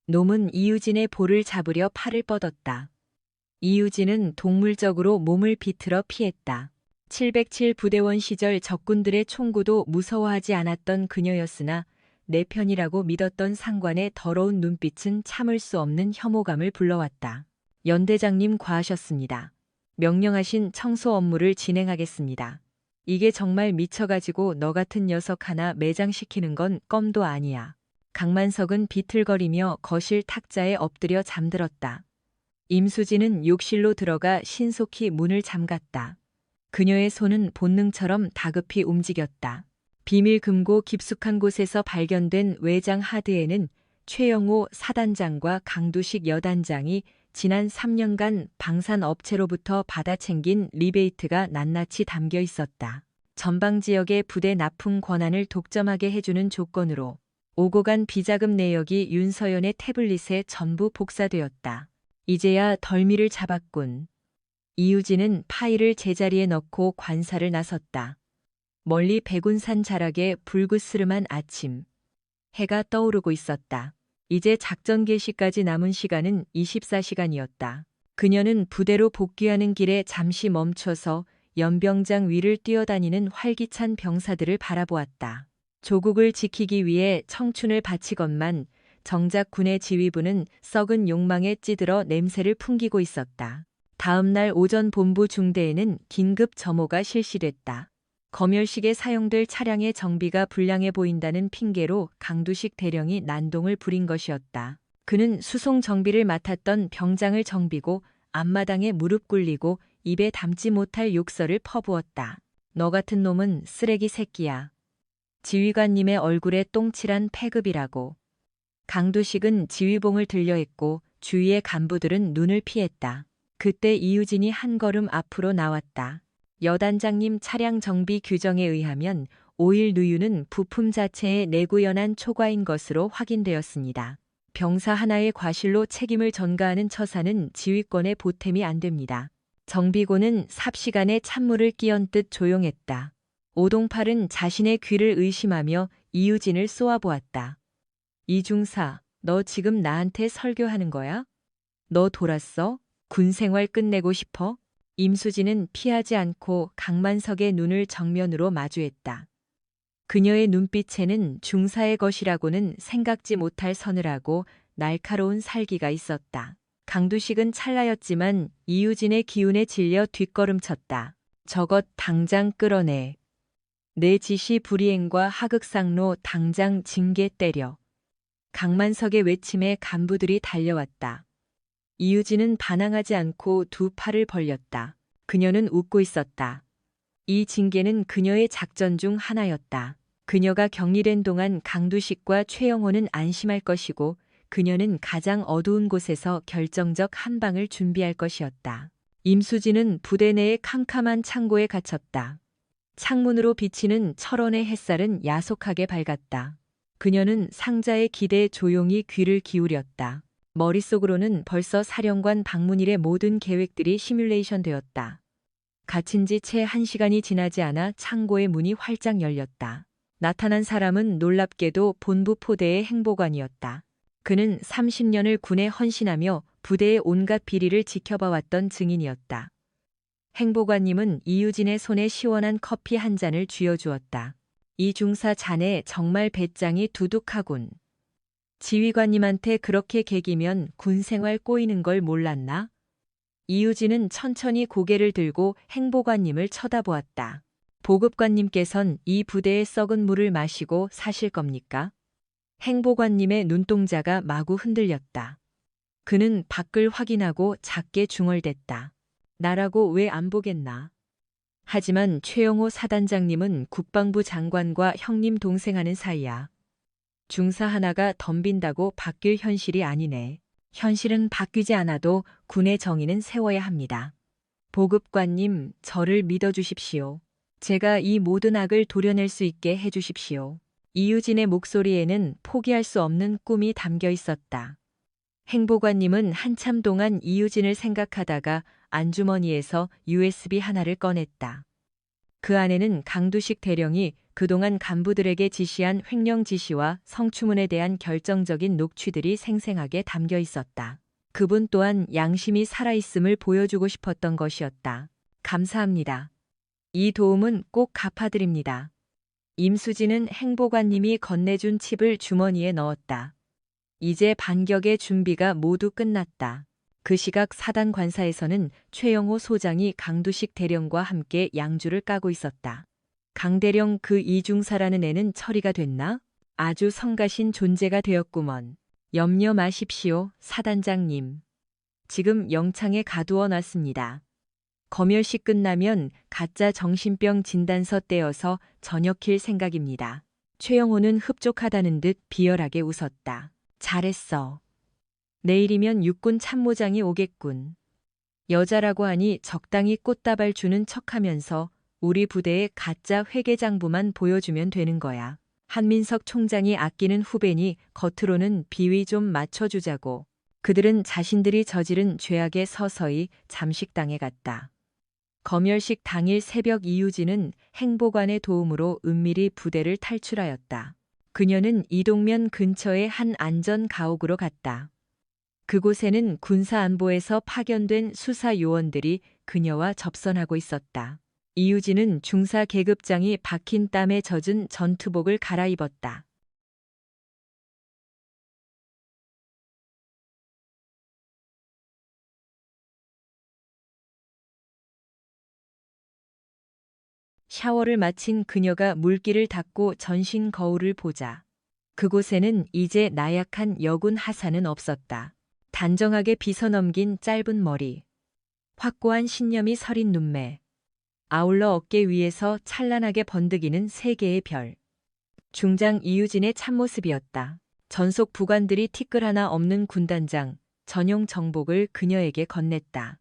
놈은 이유진의 볼을 잡으려 팔을 뻗었다. 이유진은 동물적으로 몸을 비틀어 피했다. 707 부대원 시절 적군들의 총구도 무서워하지 않았던 그녀였으나 내 편이라고 믿었던 상관의 더러운 눈빛은 참을 수 없는 혐오감을 불러왔다. 연대장님 과하셨습니다. 명령하신 청소 업무를 진행하겠습니다. 이게 정말 미쳐가지고 너 같은 녀석 하나 매장시키는 건 껌도 아니야. 강만석은 비틀거리며 거실 탁자에 엎드려 잠들었다. 임수진은 욕실로 들어가 신속히 문을 잠갔다. 그녀의 손은 본능처럼 다급히 움직였다. 비밀 금고 깊숙한 곳에서 발견된 외장 하드에는 최영호 사단장과 강두식 여단장이 지난 3년간 방산업체로부터 받아챙긴 리베이트가 낱낱이 담겨 있었다. 전방 지역의 부대 납품 권한을 독점하게 해주는 조건으로 오고 간 비자금 내역이 윤서연의 태블릿에 전부 복사되었다. 이제야 덜미를 잡았군. 이유진은 파일을 제자리에 넣고 관사를 나섰다. 멀리 백운산 자락에 불그스름한 아침. 해가 떠오르고 있었다. 이제 작전 개시까지 남은 시간은 24시간이었다. 그녀는 부대로 복귀하는 길에 잠시 멈춰서 연병장 위를 뛰어다니는 활기찬 병사들을 바라보았다. 조국을 지키기 위해 청춘을 바치건만 정작 군의 지휘부는 썩은 욕망에 찌들어 냄새를 풍기고 있었다. 다음 날 오전 본부 중대에는 긴급 점호가 실시됐다. 검열식에 사용될 차량의 정비가 불량해 보인다는 핑계로 강두식 대령이 난동을 부린 것이었다. 그는 수송 정비를 맡았던 병장을 정비고 앞마당에 무릎 꿇리고 입에 담지 못할 욕설을 퍼부었다. 너 같은 놈은 쓰레기 새끼야. 지휘관님의 얼굴에 똥칠한 패급이라고. 강두식은 지휘봉을 들려 했고 주위의 간부들은 눈을 피했다. 그때 이유진이 한 걸음 앞으로 나왔다. 여단장님 차량 정비 규정에 의하면 오일 누유는 부품 자체의 내구연한 초과인 것으로 확인되었습니다. 병사 하나의 과실로 책임을 전가하는 처사는 지휘권의 보탬이 안 됩니다. 정비고는 삽시간에 찬물을 끼얹듯 조용했다. 오동팔은 자신의 귀를 의심하며 이유진을 쏘아보았다. 이중사, 너 지금 나한테 설교하는 거야? 너 돌았어? 군 생활 끝내고 싶어? 임수진은 피하지 않고 강만석의 눈을 정면으로 마주했다. 그녀의 눈빛에는 중사의 것이라고는 생각지 못할 서늘하고 날카로운 살기가 있었다. 강두식은 찰나였지만 이유진의 기운에 질려 뒷걸음쳤다. 저것 당장 끌어내. 내 지시 불이행과 하극상로 당장 징계 때려. 강만석의 외침에 간부들이 달려왔다. 이유진은 반항하지 않고 두 팔을 벌렸다. 그녀는 웃고 있었다. 이 징계는 그녀의 작전 중 하나였다. 그녀가 격리된 동안 강두식과 최영호는 안심할 것이고 그녀는 가장 어두운 곳에서 결정적 한 방을 준비할 것이었다. 임수진은 부대 내의 캄캄한 창고에 갇혔다. 창문으로 비치는 철원의 햇살은 야속하게 밝았다. 그녀는 상자의 기대에 조용히 귀를 기울였다. 머릿속으로는 벌써 사령관 방문일의 모든 계획들이 시뮬레이션 되었다. 갇힌 지 채 1시간이 지나지 않아 창고의 문이 활짝 열렸다. 나타난 사람은 놀랍게도 본부 포대의 행보관이었다. 그는 30년을 군에 헌신하며 부대의 온갖 비리를 지켜봐왔던 증인이었다. 행보관님은 이유진의 손에 시원한 커피 한 잔을 쥐어주었다. 이 중사 자네 정말 배짱이 두둑하군. 지휘관님한테 그렇게 개기면 군생활 꼬이는 걸 몰랐나? 이유진은 천천히 고개를 들고 행보관님을 쳐다보았다. 보급관님께선 이 부대의 썩은 물을 마시고 사실 겁니까? 행보관님의 눈동자가 마구 흔들렸다. 그는 밖을 확인하고 작게 중얼댔다. 나라고 왜 안 보겠나? 하지만 최영호 사단장님은 국방부 장관과 형님 동생하는 사이야. 중사 하나가 덤빈다고 바뀔 현실이 아니네. 현실은 바뀌지 않아도 군의 정의는 세워야 합니다. 보급관님, 저를 믿어주십시오. 제가 이 모든 악을 도려낼 수 있게 해주십시오. 이유진의 목소리에는 포기할 수 없는 꿈이 담겨 있었다. 행보관님은 한참 동안 이유진을 생각하다가 안주머니에서 USB 하나를 꺼냈다. 그 안에는 강두식 대령이 그동안 간부들에게 지시한 횡령 지시와 성추문에 대한 결정적인 녹취들이 생생하게 담겨 있었다. 그분 또한 양심이 살아있음을 보여주고 싶었던 것이었다. 감사합니다. 이 도움은 꼭 갚아드립니다. 임수진은 행보관님이 건네준 칩을 주머니에 넣었다. 이제 반격의 준비가 모두 끝났다. 그 시각 사단 관사에서는 최영호 소장이 강두식 대령과 함께 양주를 까고 있었다. 강대령 그 이중사라는 애는 처리가 됐나? 아주 성가신 존재가 되었구먼. 염려 마십시오, 사단장님. 지금 영창에 가두어 놨습니다. 검열식 끝나면 가짜 정신병 진단서 떼어서 전역킬 생각입니다. 최영호는 흡족하다는 듯 비열하게 웃었다. 잘했어. 내일이면 육군 참모장이 오겠군. 여자라고 하니 적당히 꽃다발 주는 척하면서 우리 부대의 가짜 회계장부만 보여주면 되는 거야. 한민석 총장이 아끼는 후배니 겉으로는 비위 좀 맞춰주자고. 그들은 자신들이 저지른 죄악에 서서히 잠식당해 갔다. 검열식 당일 새벽 이유진은 행보관의 도움으로 은밀히 부대를 탈출하였다. 그녀는 이동면 근처의 한 안전 가옥으로 갔다. 그곳에는 군사안보에서 파견된 수사 요원들이 그녀와 접선하고 있었다. 이유진은 중사 계급장이 박힌 땀에 젖은 전투복을 갈아입었다. 샤워를 마친 그녀가 물기를 닦고 전신 거울을 보자. 그곳에는 이제 나약한 여군 하사는 없었다. 단정하게 빗어넘긴 짧은 머리, 확고한 신념이 서린 눈매, 아울러 어깨 위에서 찬란하게 번득이는 세 개의 별. 중장 이유진의 참모습이었다. 전속 부관들이 티끌 하나 없는 군단장, 전용 정복을 그녀에게 건넸다.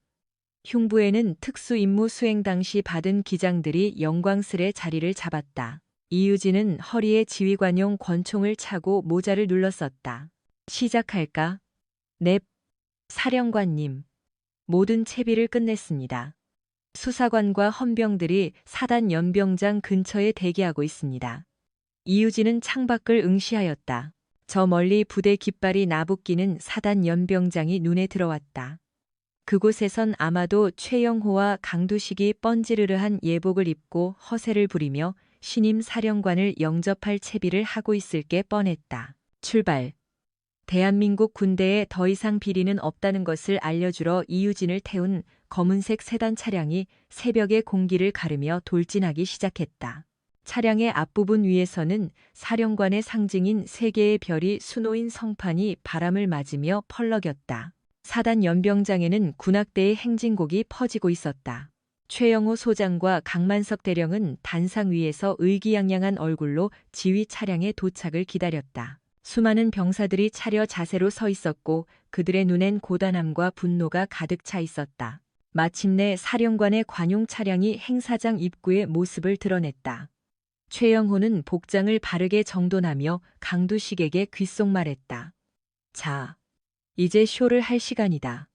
흉부에는 특수 임무 수행 당시 받은 기장들이 영광스레 자리를 잡았다. 이유진은 허리에 지휘관용 권총을 차고 모자를 눌렀었다. 시작할까? 넵, 사령관님. 모든 채비를 끝냈습니다. 수사관과 헌병들이 사단 연병장 근처에 대기하고 있습니다. 이유진은 창밖을 응시하였다. 저 멀리 부대 깃발이 나부끼는 사단 연병장이 눈에 들어왔다. 그곳에선 아마도 최영호와 강두식이 뻔지르르한 예복을 입고 허세를 부리며 신임 사령관을 영접할 채비를 하고 있을 게 뻔했다. 출발. 대한민국 군대에 더 이상 비리는 없다는 것을 알려주러 이유진을 태운 검은색 세단 차량이 새벽의 공기를 가르며 돌진하기 시작했다. 차량의 앞부분 위에서는 사령관의 상징인 세 개의 별이 수놓인 성판이 바람을 맞으며 펄럭였다. 사단 연병장에는 군악대의 행진곡이 퍼지고 있었다. 최영호 소장과 강만석 대령은 단상 위에서 의기양양한 얼굴로 지휘 차량의 도착을 기다렸다. 수많은 병사들이 차려 자세로 서 있었고 그들의 눈엔 고단함과 분노가 가득 차 있었다. 마침내 사령관의 관용 차량이 행사장 입구의 모습을 드러냈다. 최영호는 복장을 바르게 정돈하며 강두식에게 귓속말했다. 자, 이제 쇼를 할 시간이다.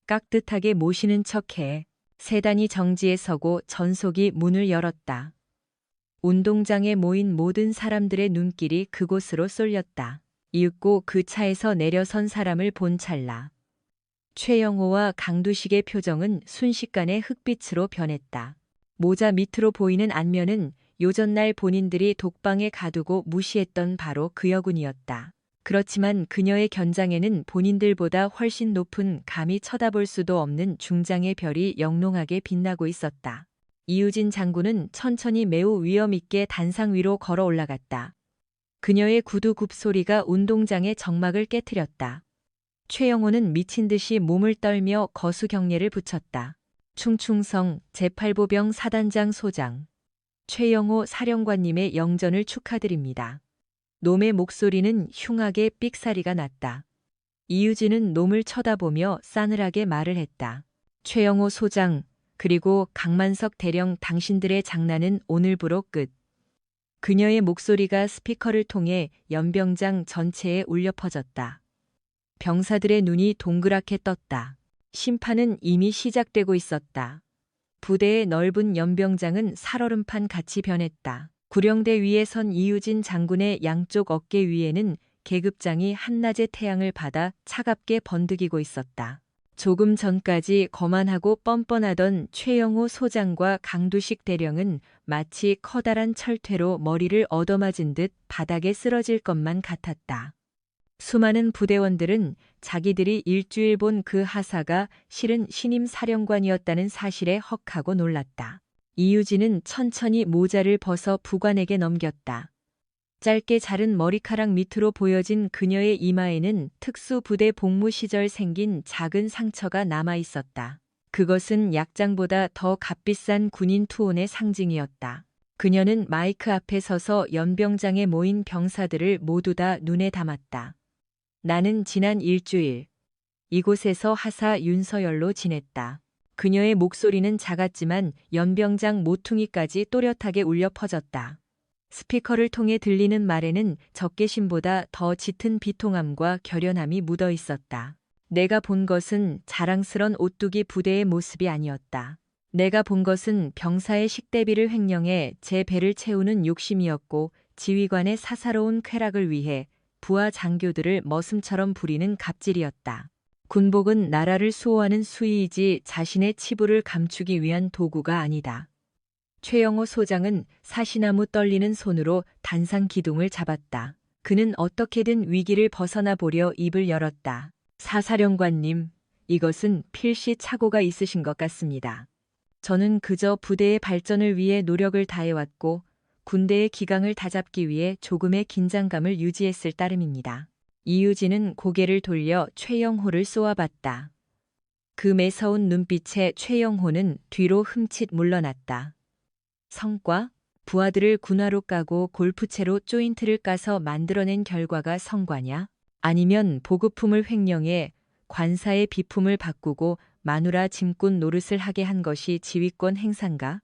깍듯하게 모시는 척해. 세단이 정지에 서고 전속이 문을 열었다. 운동장에 모인 모든 사람들의 눈길이 그곳으로 쏠렸다. 이윽고 그 차에서 내려선 사람을 본 찰나. 최영호와 강두식의 표정은 순식간에 흑빛으로 변했다. 모자 밑으로 보이는 안면은 요전날 본인들이 독방에 가두고 무시했던 바로 그 여군이었다. 그렇지만 그녀의 견장에는 본인들보다 훨씬 높은 감히 쳐다볼 수도 없는 중장의 별이 영롱하게 빛나고 있었다. 이유진 장군은 천천히 매우 위험 있게 단상 위로 걸어 올라갔다. 그녀의 구두 굽소리가 운동장의 정막을 깨트렸다. 최영호는 미친 듯이 몸을 떨며 거수 경례를 붙였다. 충충성 제8보병 사단장 소장. 최영호 사령관님의 영전을 축하드립니다. 놈의 목소리는 흉하게 삑사리가 났다. 이유진은 놈을 쳐다보며 싸늘하게 말을 했다. 최영호 소장, 그리고 강만석 대령 당신들의 장난은 오늘부로 끝. 그녀의 목소리가 스피커를 통해 연병장 전체에 울려 퍼졌다. 병사들의 눈이 동그랗게 떴다. 심판은 이미 시작되고 있었다. 부대의 넓은 연병장은 살얼음판 같이 변했다. 구령대 위에 선 이유진 장군의 양쪽 어깨 위에는 계급장이 한낮의 태양을 받아 차갑게 번득이고 있었다. 조금 전까지 거만하고 뻔뻔하던 최영호 소장과 강두식 대령은 마치 커다란 철퇴로 머리를 얻어맞은 듯 바닥에 쓰러질 것만 같았다. 수많은 부대원들은 자기들이 일주일 본 그 하사가 실은 신임 사령관이었다는 사실에 헉하고 놀랐다. 이유진은 천천히 모자를 벗어 부관에게 넘겼다. 짧게 자른 머리카락 밑으로 보여진 그녀의 이마에는 특수부대 복무 시절 생긴 작은 상처가 남아 있었다. 그것은 약장보다 더 값비싼 군인 투혼의 상징이었다. 그녀는 마이크 앞에 서서 연병장에 모인 병사들을 모두 다 눈에 담았다. 나는 지난 일주일 이곳에서 하사 윤서열로 지냈다. 그녀의 목소리는 작았지만 연병장 모퉁이까지 또렷하게 울려 퍼졌다. 스피커를 통해 들리는 말에는 적개심보다 더 짙은 비통함과 결연함이 묻어 있었다. 내가 본 것은 자랑스런 오뚜기 부대의 모습이 아니었다. 내가 본 것은 병사의 식대비를 횡령해 제 배를 채우는 욕심이었고 지휘관의 사사로운 쾌락을 위해 부하 장교들을 머슴처럼 부리는 갑질이었다. 군복은 나라를 수호하는 수의이지 자신의 치부를 감추기 위한 도구가 아니다. 최영호 소장은 사시나무 떨리는 손으로 단상 기둥을 잡았다. 그는 어떻게든 위기를 벗어나 보려 입을 열었다. 사사령관님, 이것은 필시 착오가 있으신 것 같습니다. 저는 그저 부대의 발전을 위해 노력을 다해왔고 군대의 기강을 다잡기 위해 조금의 긴장감을 유지했을 따름입니다. 이유진은 고개를 돌려 최영호를 쏘아봤다. 그 매서운 눈빛에 최영호는 뒤로 흠칫 물러났다. 성과? 부하들을 군화로 까고 골프채로 조인트를 까서 만들어낸 결과가 성과냐? 아니면 보급품을 횡령해 관사의 비품을 바꾸고 마누라 짐꾼 노릇을 하게 한 것이 지휘권 행사인가?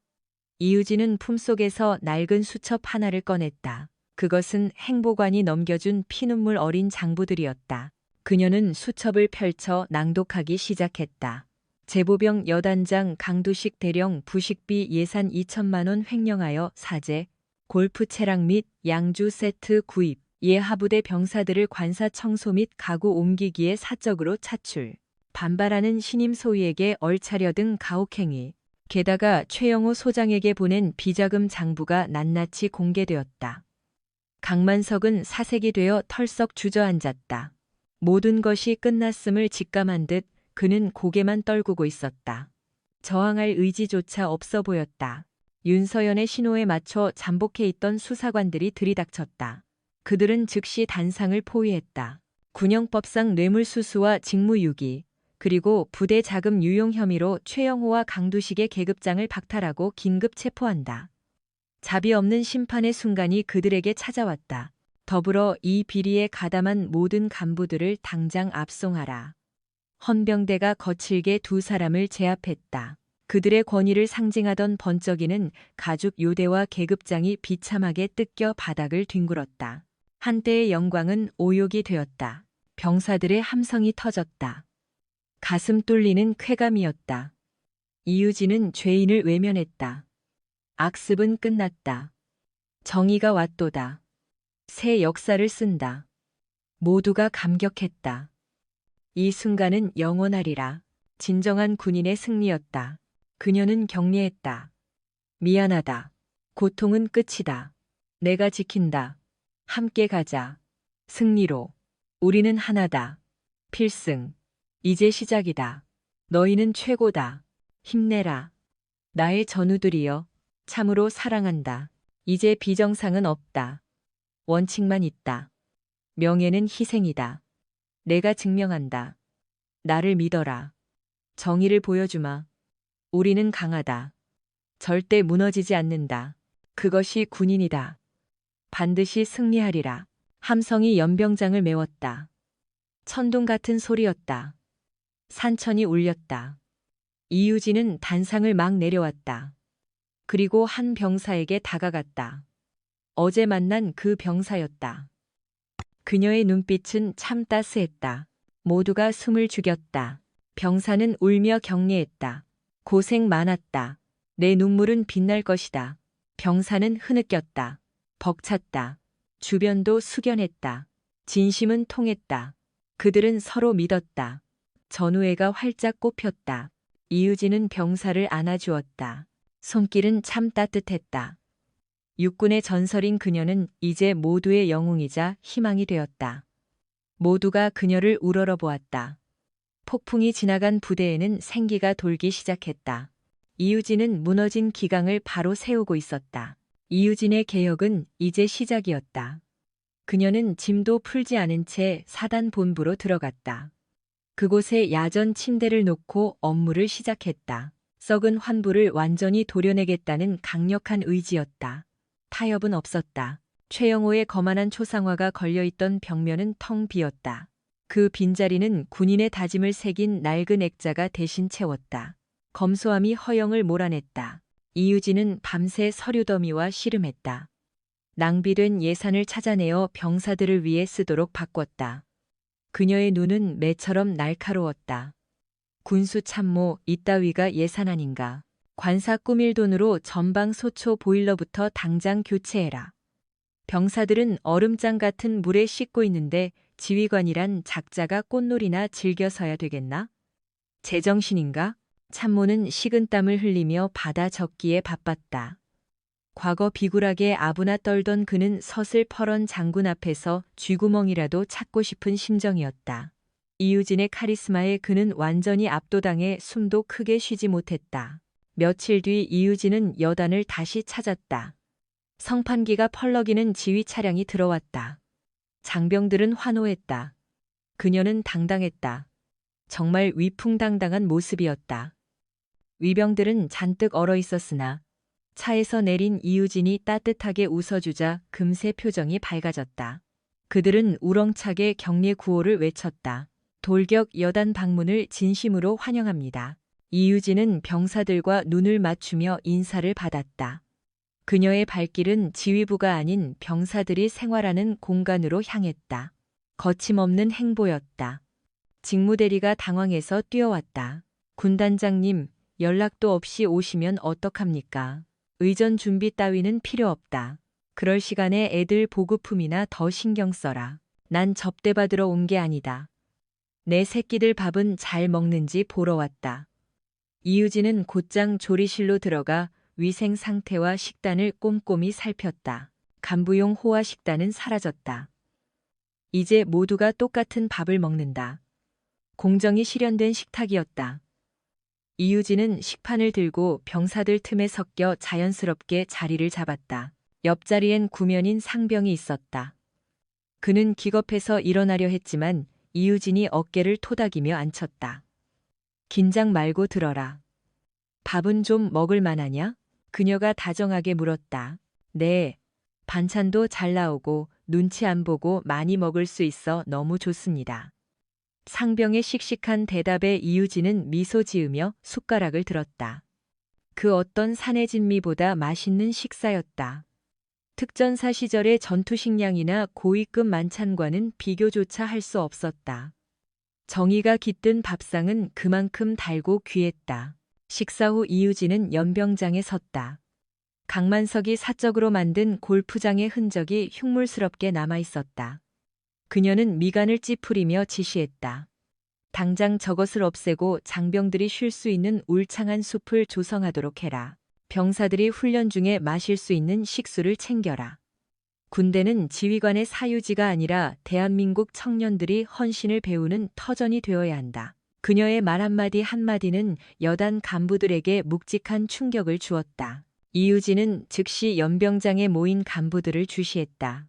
이유진은 품속에서 낡은 수첩 하나를 꺼냈다. 그것은 행보관이 넘겨준 피눈물 어린 장부들이었다. 그녀는 수첩을 펼쳐 낭독하기 시작했다. 제보병 여단장 강두식 대령 부식비 예산 2천만 원 횡령하여 사제, 골프 채랑 및 양주 세트 구입, 예하부대 병사들을 관사 청소 및 가구 옮기기에 사적으로 차출, 반발하는 신임 소위에게 얼차려 등 가혹행위. 게다가 최영호 소장에게 보낸 비자금 장부가 낱낱이 공개되었다. 강만석은 사색이 되어 털썩 주저앉았다. 모든 것이 끝났음을 직감한 듯 그는 고개만 떨구고 있었다. 저항할 의지조차 없어 보였다. 윤서연의 신호에 맞춰 잠복해 있던 수사관들이 들이닥쳤다. 그들은 즉시 단상을 포위했다. 군형법상 뇌물수수와 직무유기, 그리고 부대 자금 유용 혐의로 최영호와 강두식의 계급장을 박탈하고 긴급 체포한다. 자비 없는 심판의 순간이 그들에게 찾아왔다. 더불어 이 비리에 가담한 모든 간부들을 당장 압송하라. 헌병대가 거칠게 두 사람을 제압했다. 그들의 권위를 상징하던 번쩍이는 가죽 요대와 계급장이 비참하게 뜯겨 바닥을 뒹굴었다. 한때의 영광은 오욕이 되었다. 병사들의 함성이 터졌다. 가슴 뚫리는 쾌감이었다. 이유진은 죄인을 외면했다. 악습은 끝났다. 정의가 왔도다. 새 역사를 쓴다. 모두가 감격했다. 이 순간은 영원하리라. 진정한 군인의 승리였다. 그녀는 격려했다. 미안하다. 고통은 끝이다. 내가 지킨다. 함께 가자. 승리로. 우리는 하나다. 필승. 이제 시작이다. 너희는 최고다. 힘내라. 나의 전우들이여. 참으로 사랑한다. 이제 비정상은 없다. 원칙만 있다. 명예는 희생이다. 내가 증명한다. 나를 믿어라. 정의를 보여주마. 우리는 강하다. 절대 무너지지 않는다. 그것이 군인이다. 반드시 승리하리라. 함성이 연병장을 메웠다. 천둥 같은 소리였다. 산천이 울렸다. 이유진은 단상을 막 내려왔다. 그리고 한 병사에게 다가갔다. 어제 만난 그 병사였다. 그녀의 눈빛은 참 따스했다. 모두가 숨을 죽였다. 병사는 울며 격려했다. 고생 많았다. 내 눈물은 빛날 것이다. 병사는 흐느꼈다. 벅찼다. 주변도 숙연했다. 진심은 통했다. 그들은 서로 믿었다. 전우애가 활짝 꼽혔다. 이유진은 병사를 안아주었다. 손길은 참 따뜻했다. 육군의 전설인 그녀는 이제 모두의 영웅이자 희망이 되었다. 모두가 그녀를 우러러보았다. 폭풍이 지나간 부대에는 생기가 돌기 시작했다. 이유진은 무너진 기강을 바로 세우고 있었다. 이유진의 개혁은 이제 시작이었다. 그녀는 짐도 풀지 않은 채 사단 본부로 들어갔다. 그곳에 야전 침대를 놓고 업무를 시작했다. 썩은 환부를 완전히 도려내겠다는 강력한 의지였다. 타협은 없었다. 최영호의 거만한 초상화가 걸려있던 벽면은 텅 비었다. 그 빈자리는 군인의 다짐을 새긴 낡은 액자가 대신 채웠다. 검소함이 허영을 몰아냈다. 이유진은 밤새 서류 더미와 씨름했다. 낭비된 예산을 찾아내어 병사들을 위해 쓰도록 바꿨다. 그녀의 눈은 매처럼 날카로웠다. 군수 참모 이따위가 예산 아닌가. 관사 꾸밀 돈으로 전방 소초 보일러부터 당장 교체해라. 병사들은 얼음장 같은 물에 씻고 있는데 지휘관이란 작자가 꽃놀이나 즐겨서야 되겠나? 제정신인가? 참모는 식은땀을 흘리며 받아 적기에 바빴다. 과거 비굴하게 아부나 떨던 그는 서슬퍼런 장군 앞에서 쥐구멍이라도 찾고 싶은 심정이었다. 이유진의 카리스마에 그는 완전히 압도당해 숨도 크게 쉬지 못했다. 며칠 뒤 이유진은 여단을 다시 찾았다. 성판기가 펄럭이는 지휘 차량이 들어왔다. 장병들은 환호했다. 그녀는 당당했다. 정말 위풍당당한 모습이었다. 위병들은 잔뜩 얼어 있었으나 차에서 내린 이유진이 따뜻하게 웃어주자 금세 표정이 밝아졌다. 그들은 우렁차게 격려 구호를 외쳤다. 돌격 여단 방문을 진심으로 환영합니다. 이유진은 병사들과 눈을 맞추며 인사를 받았다. 그녀의 발길은 지휘부가 아닌 병사들이 생활하는 공간으로 향했다. 거침없는 행보였다. 직무대리가 당황해서 뛰어왔다. 군단장님, 연락도 없이 오시면 어떡합니까? 의전 준비 따위는 필요 없다. 그럴 시간에 애들 보급품이나 더 신경 써라. 난 접대받으러 온 게 아니다. 내 새끼들 밥은 잘 먹는지 보러 왔다. 이유진은 곧장 조리실로 들어가 위생 상태와 식단을 꼼꼼히 살폈다. 간부용 호화 식단은 사라졌다. 이제 모두가 똑같은 밥을 먹는다. 공정이 실현된 식탁이었다. 이유진은 식판을 들고 병사들 틈에 섞여 자연스럽게 자리를 잡았다. 옆자리엔 구면인 상병이 있었다. 그는 기겁해서 일어나려 했지만 이유진이 어깨를 토닥이며 앉혔다. 긴장 말고 들어라. 밥은 좀 먹을 만하냐? 그녀가 다정하게 물었다. 네. 반찬도 잘 나오고 눈치 안 보고 많이 먹을 수 있어 너무 좋습니다. 상병의 씩씩한 대답에 이유진은 미소 지으며 숟가락을 들었다. 그 어떤 산의 진미보다 맛있는 식사였다. 특전사 시절의 전투식량이나 고위급 만찬과는 비교조차 할 수 없었다. 정이가 깃든 밥상은 그만큼 달고 귀했다. 식사 후 이유진은 연병장에 섰다. 강만석이 사적으로 만든 골프장의 흔적이 흉물스럽게 남아 있었다. 그녀는 미간을 찌푸리며 지시했다. 당장 저것을 없애고 장병들이 쉴 수 있는 울창한 숲을 조성하도록 해라. 병사들이 훈련 중에 마실 수 있는 식수를 챙겨라. 군대는 지휘관의 사유지가 아니라 대한민국 청년들이 헌신을 배우는 터전이 되어야 한다. 그녀의 말 한마디 한마디는 여단 간부들에게 묵직한 충격을 주었다. 이유진은 즉시 연병장에 모인 간부들을 주시했다.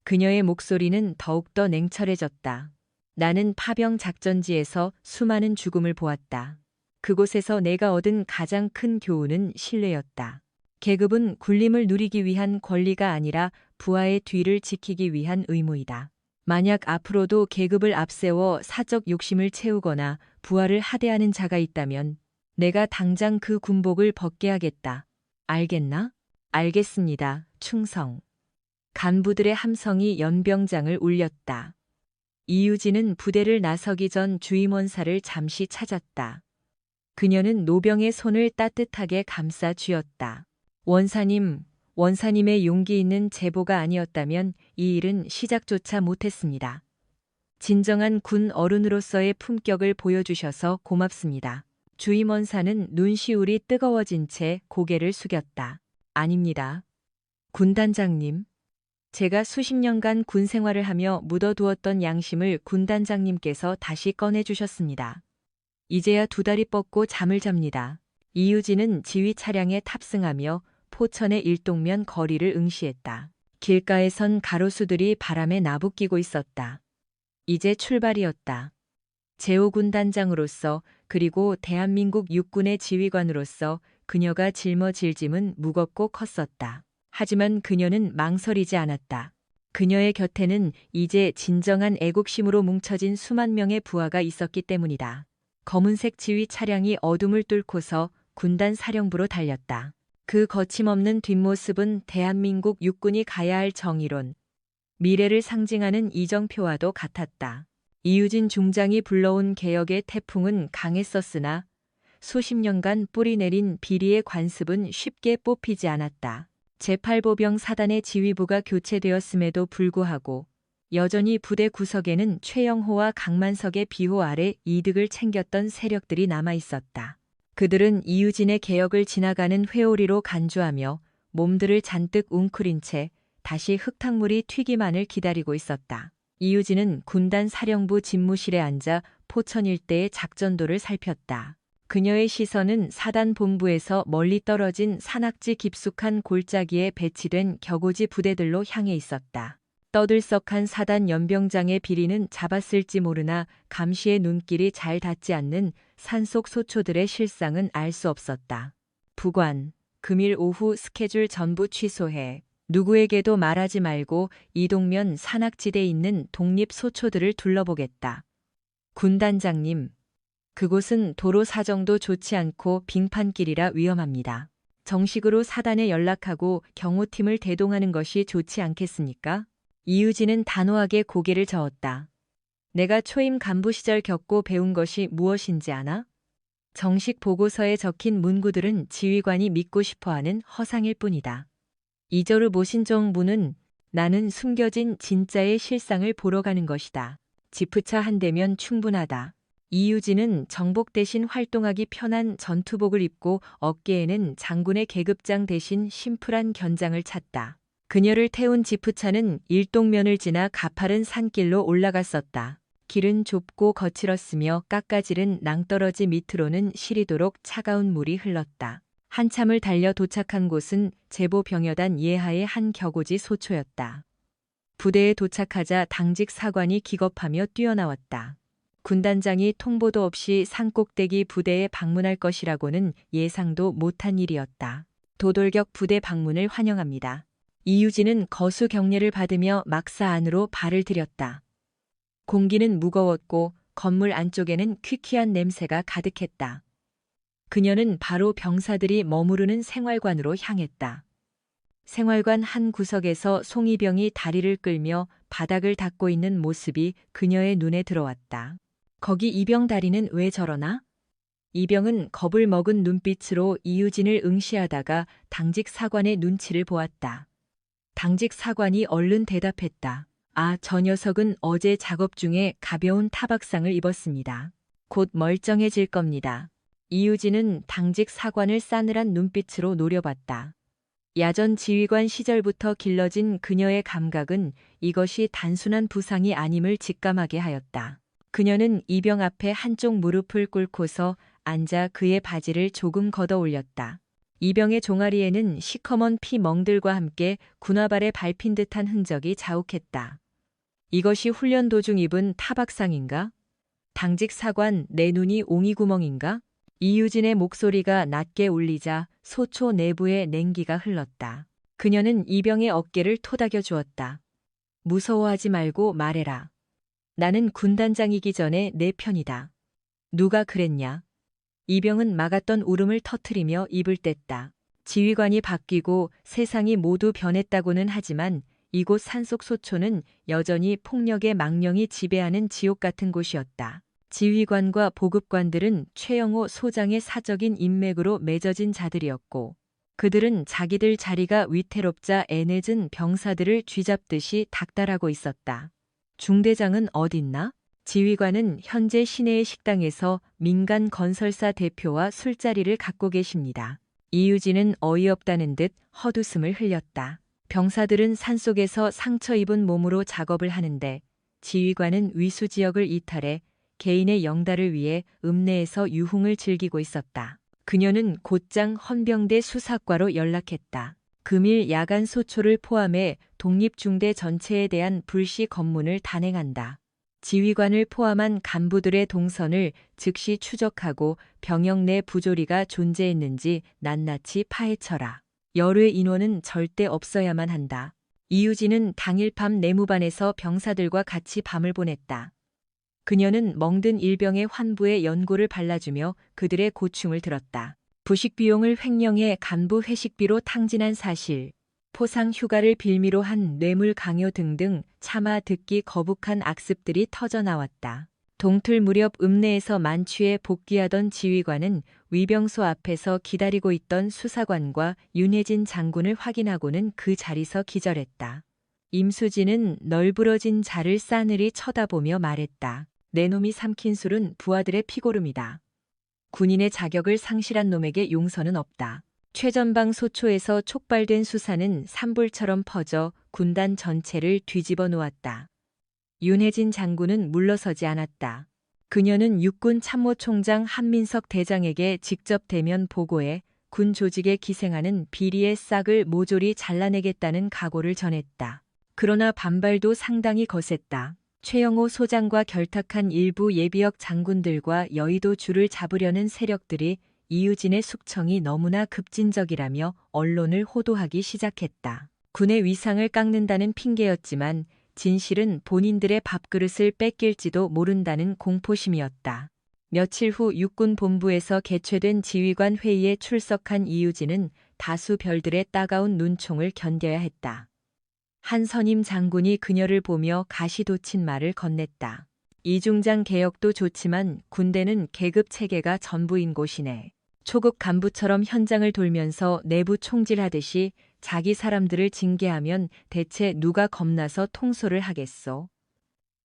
그녀의 목소리는 더욱더 냉철해졌다. 나는 파병 작전지에서 수많은 죽음을 보았다. 그곳에서 내가 얻은 가장 큰 교훈은 신뢰였다. 계급은 군림을 누리기 위한 권리가 아니라 부하의 뒤를 지키기 위한 의무이다. 만약 앞으로도 계급을 앞세워 사적 욕심을 채우거나 부하를 하대하는 자가 있다면 내가 당장 그 군복을 벗게 하겠다. 알겠나? 알겠습니다. 충성. 간부들의 함성이 연병장을 울렸다. 이유진은 부대를 나서기 전 주임원사를 잠시 찾았다. 그녀는 노병의 손을 따뜻하게 감싸 쥐었다. 원사님의 용기 있는 제보가 아니었다면 이 일은 시작조차 못했습니다. 진정한 군 어른으로서의 품격을 보여주셔서 고맙습니다. 주임원사는 눈시울이 뜨거워진 채 고개를 숙였다. 아닙니다. 군단장님. 제가 수십 년간 군 생활을 하며 묻어두었던 양심을 군단장님께서 다시 꺼내주셨습니다. 이제야 두 다리 뻗고 잠을 잡니다. 이유진은 지휘 차량에 탑승하며 포천의 일동면 거리를 응시했다. 길가에 선 가로수들이 바람에 나부끼고 있었다. 이제 출발이었다. 제5군단장으로서 그리고 대한민국 육군의 지휘관으로서 그녀가 짊어질 짐은 무겁고 컸었다. 하지만 그녀는 망설이지 않았다. 그녀의 곁에는 이제 진정한 애국심으로 뭉쳐진 수만 명의 부하가 있었기 때문이다. 검은색 지휘 차량이 어둠을 뚫고서 군단 사령부로 달렸다. 그 거침없는 뒷모습은 대한민국 육군이 가야 할 정의론, 미래를 상징하는 이정표와도 같았다. 이유진 중장이 불러온 개혁의 태풍은 강했었으나 수십 년간 뿌리 내린 비리의 관습은 쉽게 뽑히지 않았다. 제8보병 사단의 지휘부가 교체되었음에도 불구하고 여전히 부대 구석에는 최영호와 강만석의 비호 아래 이득을 챙겼던 세력들이 남아 있었다. 그들은 이유진의 개혁을 지나가는 회오리로 간주하며 몸들을 잔뜩 웅크린 채 다시 흙탕물이 튀기만을 기다리고 있었다. 이유진은 군단 사령부 집무실에 앉아 포천 일대의 작전도를 살폈다. 그녀의 시선은 사단 본부에서 멀리 떨어진 산악지 깊숙한 골짜기에 배치된 격오지 부대들로 향해 있었다. 떠들썩한 사단 연병장의 비리는 잡았을지 모르나 감시의 눈길이 잘 닿지 않는 산속 소초들의 실상은 알 수 없었다. 부관, 금일 오후 스케줄 전부 취소해. 누구에게도 말하지 말고 이동면 산악지대에 있는 독립 소초들을 둘러보겠다. 군단장님, 그곳은 도로 사정도 좋지 않고 빙판길이라 위험합니다. 정식으로 사단에 연락하고 경호팀을 대동하는 것이 좋지 않겠습니까? 이유진은 단호하게 고개를 저었다. 내가 초임 간부 시절 겪고 배운 것이 무엇인지 아나? 정식 보고서에 적힌 문구들은 지휘관이 믿고 싶어하는 허상일 뿐이다. 이저루 모신정무는 나는 숨겨진 진짜의 실상을 보러 가는 것이다. 지프차 한 대면 충분하다. 이유진은 정복 대신 활동하기 편한 전투복을 입고 어깨에는 장군의 계급장 대신 심플한 견장을 찼다. 그녀를 태운 지프차는 일동면을 지나 가파른 산길로 올라갔었다. 길은 좁고 거칠었으며 깎아지른 낭떠러지 밑으로는 시리도록 차가운 물이 흘렀다. 한참을 달려 도착한 곳은 제보 병여단 예하의 한 격오지 소초였다. 부대에 도착하자 당직 사관이 기겁하며 뛰어나왔다. 군단장이 통보도 없이 산꼭대기 부대에 방문할 것이라고는 예상도 못한 일이었다. 도돌격 부대 방문을 환영합니다. 이유진은 거수 경례를 받으며 막사 안으로 발을 들였다. 공기는 무거웠고 건물 안쪽에는 퀴퀴한 냄새가 가득했다. 그녀는 바로 병사들이 머무르는 생활관으로 향했다. 생활관 한 구석에서 송이병이 다리를 끌며 바닥을 닦고 있는 모습이 그녀의 눈에 들어왔다. 거기 이병 다리는 왜 저러나? 이병은 겁을 먹은 눈빛으로 이유진을 응시하다가 당직 사관의 눈치를 보았다. 당직 사관이 얼른 대답했다. 아, 저 녀석은 어제 작업 중에 가벼운 타박상을 입었습니다. 곧 멀쩡해질 겁니다. 이유진은 당직 사관을 싸늘한 눈빛으로 노려봤다. 야전 지휘관 시절부터 길러진 그녀의 감각은 이것이 단순한 부상이 아님을 직감하게 하였다. 그녀는 이병 앞에 한쪽 무릎을 꿇고서 앉아 그의 바지를 조금 걷어 올렸다. 이병의 종아리에는 시커먼 피 멍들과 함께 군화발에 밟힌 듯한 흔적이 자욱했다. 이것이 훈련 도중 입은 타박상인가? 당직 사관, 내 눈이 옹이구멍인가? 이유진의 목소리가 낮게 울리자 소초 내부에 냉기가 흘렀다. 그녀는 이병의 어깨를 토닥여 주었다. 무서워하지 말고 말해라. 나는 군단장이기 전에 내 편이다. 누가 그랬냐? 이병은 막았던 울음을 터트리며 입을 뗐다. 지휘관이 바뀌고 세상이 모두 변했다고는 하지만 이곳 산속 소초는 여전히 폭력의 망령이 지배하는 지옥 같은 곳이었다. 지휘관과 보급관들은 최영호 소장의 사적인 인맥으로 맺어진 자들이었고 그들은 자기들 자리가 위태롭자 애내진 병사들을 쥐잡듯이 닥달하고 있었다. 중대장은 어딨나? 지휘관은 현재 시내의 식당에서 민간 건설사 대표와 술자리를 갖고 계십니다. 이유진은 어이없다는 듯 헛웃음을 흘렸다. 병사들은 산속에서 상처 입은 몸으로 작업을 하는데 지휘관은 위수 지역을 이탈해 개인의 영달을 위해 읍내에서 유흥을 즐기고 있었다. 그녀는 곧장 헌병대 수사과로 연락했다. 금일 야간 소초를 포함해 독립중대 전체에 대한 불시 검문을 단행한다. 지휘관을 포함한 간부들의 동선을 즉시 추적하고 병영 내 부조리가 존재했는지 낱낱이 파헤쳐라. 열외 인원은 절대 없어야만 한다. 이유진은 당일 밤 내무반에서 병사들과 같이 밤을 보냈다. 그녀는 멍든 일병의 환부에 연고를 발라주며 그들의 고충을 들었다. 부식 비용을 횡령해 간부 회식비로 탕진한 사실, 포상 휴가를 빌미로 한 뇌물 강요 등등 차마 듣기 거북한 악습들이 터져나왔다. 동틀 무렵 읍내에서 만취해 복귀하던 지휘관은 위병소 앞에서 기다리고 있던 수사관과 윤혜진 장군을 확인하고는 그 자리서 기절했다. 임수진은 널브러진 자를 싸늘히 쳐다보며 말했다. 내 놈이 삼킨 술은 부하들의 피고름이다. 군인의 자격을 상실한 놈에게 용서는 없다. 최전방 소초에서 촉발된 수사는 산불처럼 퍼져 군단 전체를 뒤집어 놓았다. 윤혜진 장군은 물러서지 않았다. 그녀는 육군 참모총장 한민석 대장에게 직접 대면 보고해 군 조직에 기생하는 비리의 싹을 모조리 잘라내겠다는 각오를 전했다. 그러나 반발도 상당히 거셌다. 최영호 소장과 결탁한 일부 예비역 장군들과 여의도 줄을 잡으려는 세력들이 이유진의 숙청이 너무나 급진적이라며 언론을 호도하기 시작했다. 군의 위상을 깎는다는 핑계였지만 진실은 본인들의 밥그릇을 뺏길지도 모른다는 공포심이었다. 며칠 후 육군 본부에서 개최된 지휘관 회의에 출석한 이유진은 다수 별들의 따가운 눈총을 견뎌야 했다. 한 선임 장군이 그녀를 보며 가시돋친 말을 건넸다. 이중장 개혁도 좋지만 군대는 계급 체계가 전부인 곳이네. 초급 간부처럼 현장을 돌면서 내부 총질하듯이 자기 사람들을 징계하면 대체 누가 겁나서 통솔을 하겠소.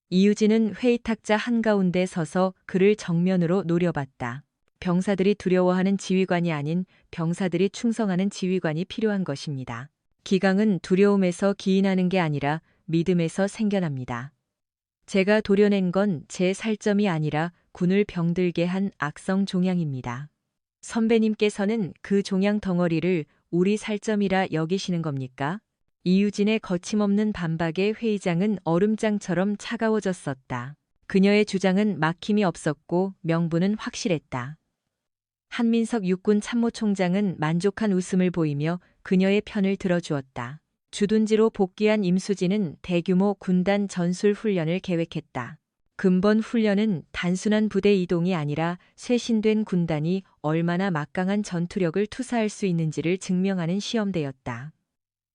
이유진은 회의 탁자 한가운데 서서 그를 정면으로 노려봤다. 병사들이 두려워하는 지휘관이 아닌 병사들이 충성하는 지휘관이 필요한 것입니다. 기강은 두려움에서 기인하는 게 아니라 믿음에서 생겨납니다. 제가 도려낸 건 제 살점이 아니라 군을 병들게 한 악성 종양입니다. 선배님께서는 그 종양 덩어리를 우리 살점이라 여기시는 겁니까? 이유진의 거침없는 반박에 회의장은 얼음장처럼 차가워졌었다. 그녀의 주장은 막힘이 없었고 명분은 확실했다. 한민석 육군 참모총장은 만족한 웃음을 보이며 그녀의 편을 들어주었다. 주둔지로 복귀한 임수진은 대규모 군단 전술 훈련을 계획했다. 근본 훈련은 단순한 부대 이동이 아니라 쇄신된 군단이 얼마나 막강한 전투력을 투사할 수 있는지를 증명하는 시험대였다.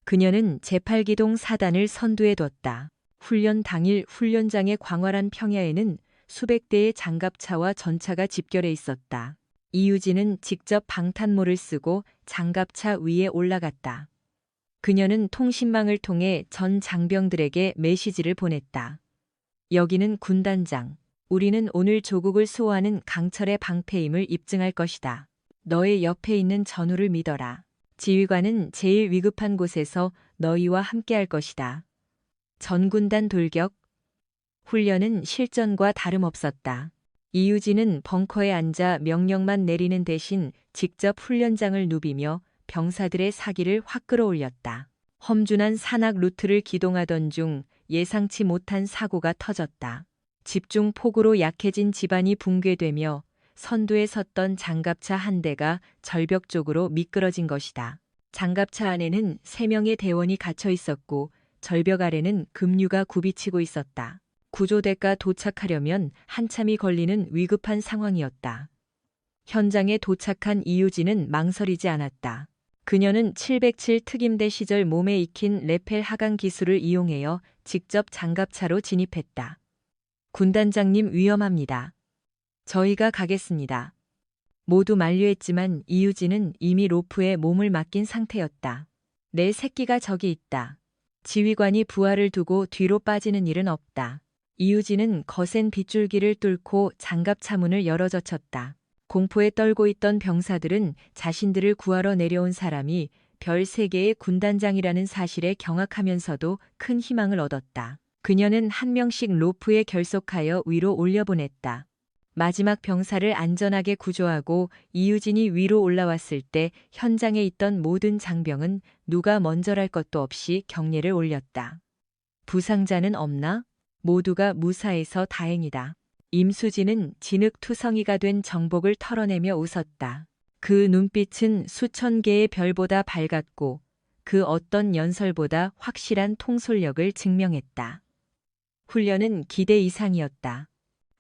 그녀는 제8기동 사단을 선두해뒀다. 훈련 당일 훈련장의 광활한 평야에는 수백 대의 장갑차와 전차가 집결해 있었다. 이유진은 직접 방탄모를 쓰고 장갑차 위에 올라갔다. 그녀는 통신망을 통해 전 장병들에게 메시지를 보냈다. 여기는 군단장. 우리는 오늘 조국을 수호하는 강철의 방패임을 입증할 것이다. 너의 옆에 있는 전우를 믿어라. 지휘관은 제일 위급한 곳에서 너희와 함께할 것이다. 전군단 돌격. 훈련은 실전과 다름없었다. 이유진은 벙커에 앉아 명령만 내리는 대신 직접 훈련장을 누비며 병사들의 사기를 확 끌어올렸다. 험준한 산악 루트를 기동하던 중 예상치 못한 사고가 터졌다. 집중 폭우로 약해진 집안이 붕괴되며 선두에 섰던 장갑차 한 대가 절벽 쪽으로 미끄러진 것이다. 장갑차 안에는 3명의 대원이 갇혀 있었고 절벽 아래는 급류가 굽이치고 있었다. 구조대가 도착하려면 한참이 걸리는 위급한 상황이었다. 현장에 도착한 이유진은 망설이지 않았다. 그녀는 707 특임대 시절 몸에 익힌 레펠 하강 기술을 이용하여 직접 장갑차로 진입했다. 군단장님 위험합니다. 저희가 가겠습니다. 모두 만류했지만 이유진은 이미 로프에 몸을 맡긴 상태였다. 내 새끼가 저기 있다. 지휘관이 부하를 두고 뒤로 빠지는 일은 없다. 이유진은 거센 빗줄기를 뚫고 장갑차 문을 열어젖혔다. 공포에 떨고 있던 병사들은 자신들을 구하러 내려온 사람이 별 3개의 군단장이라는 사실에 경악하면서도 큰 희망을 얻었다. 그녀는 한 명씩 로프에 결속하여 위로 올려보냈다. 마지막 병사를 안전하게 구조하고 이유진이 위로 올라왔을 때 현장에 있던 모든 장병은 누가 먼저랄 것도 없이 경례를 올렸다. 부상자는 없나? 모두가 무사해서 다행이다. 임수진은 진흙투성이가 된 정복을 털어내며 웃었다. 그 눈빛은 수천 개의 별보다 밝았고 그 어떤 연설보다 확실한 통솔력을 증명했다. 훈련은 기대 이상이었다.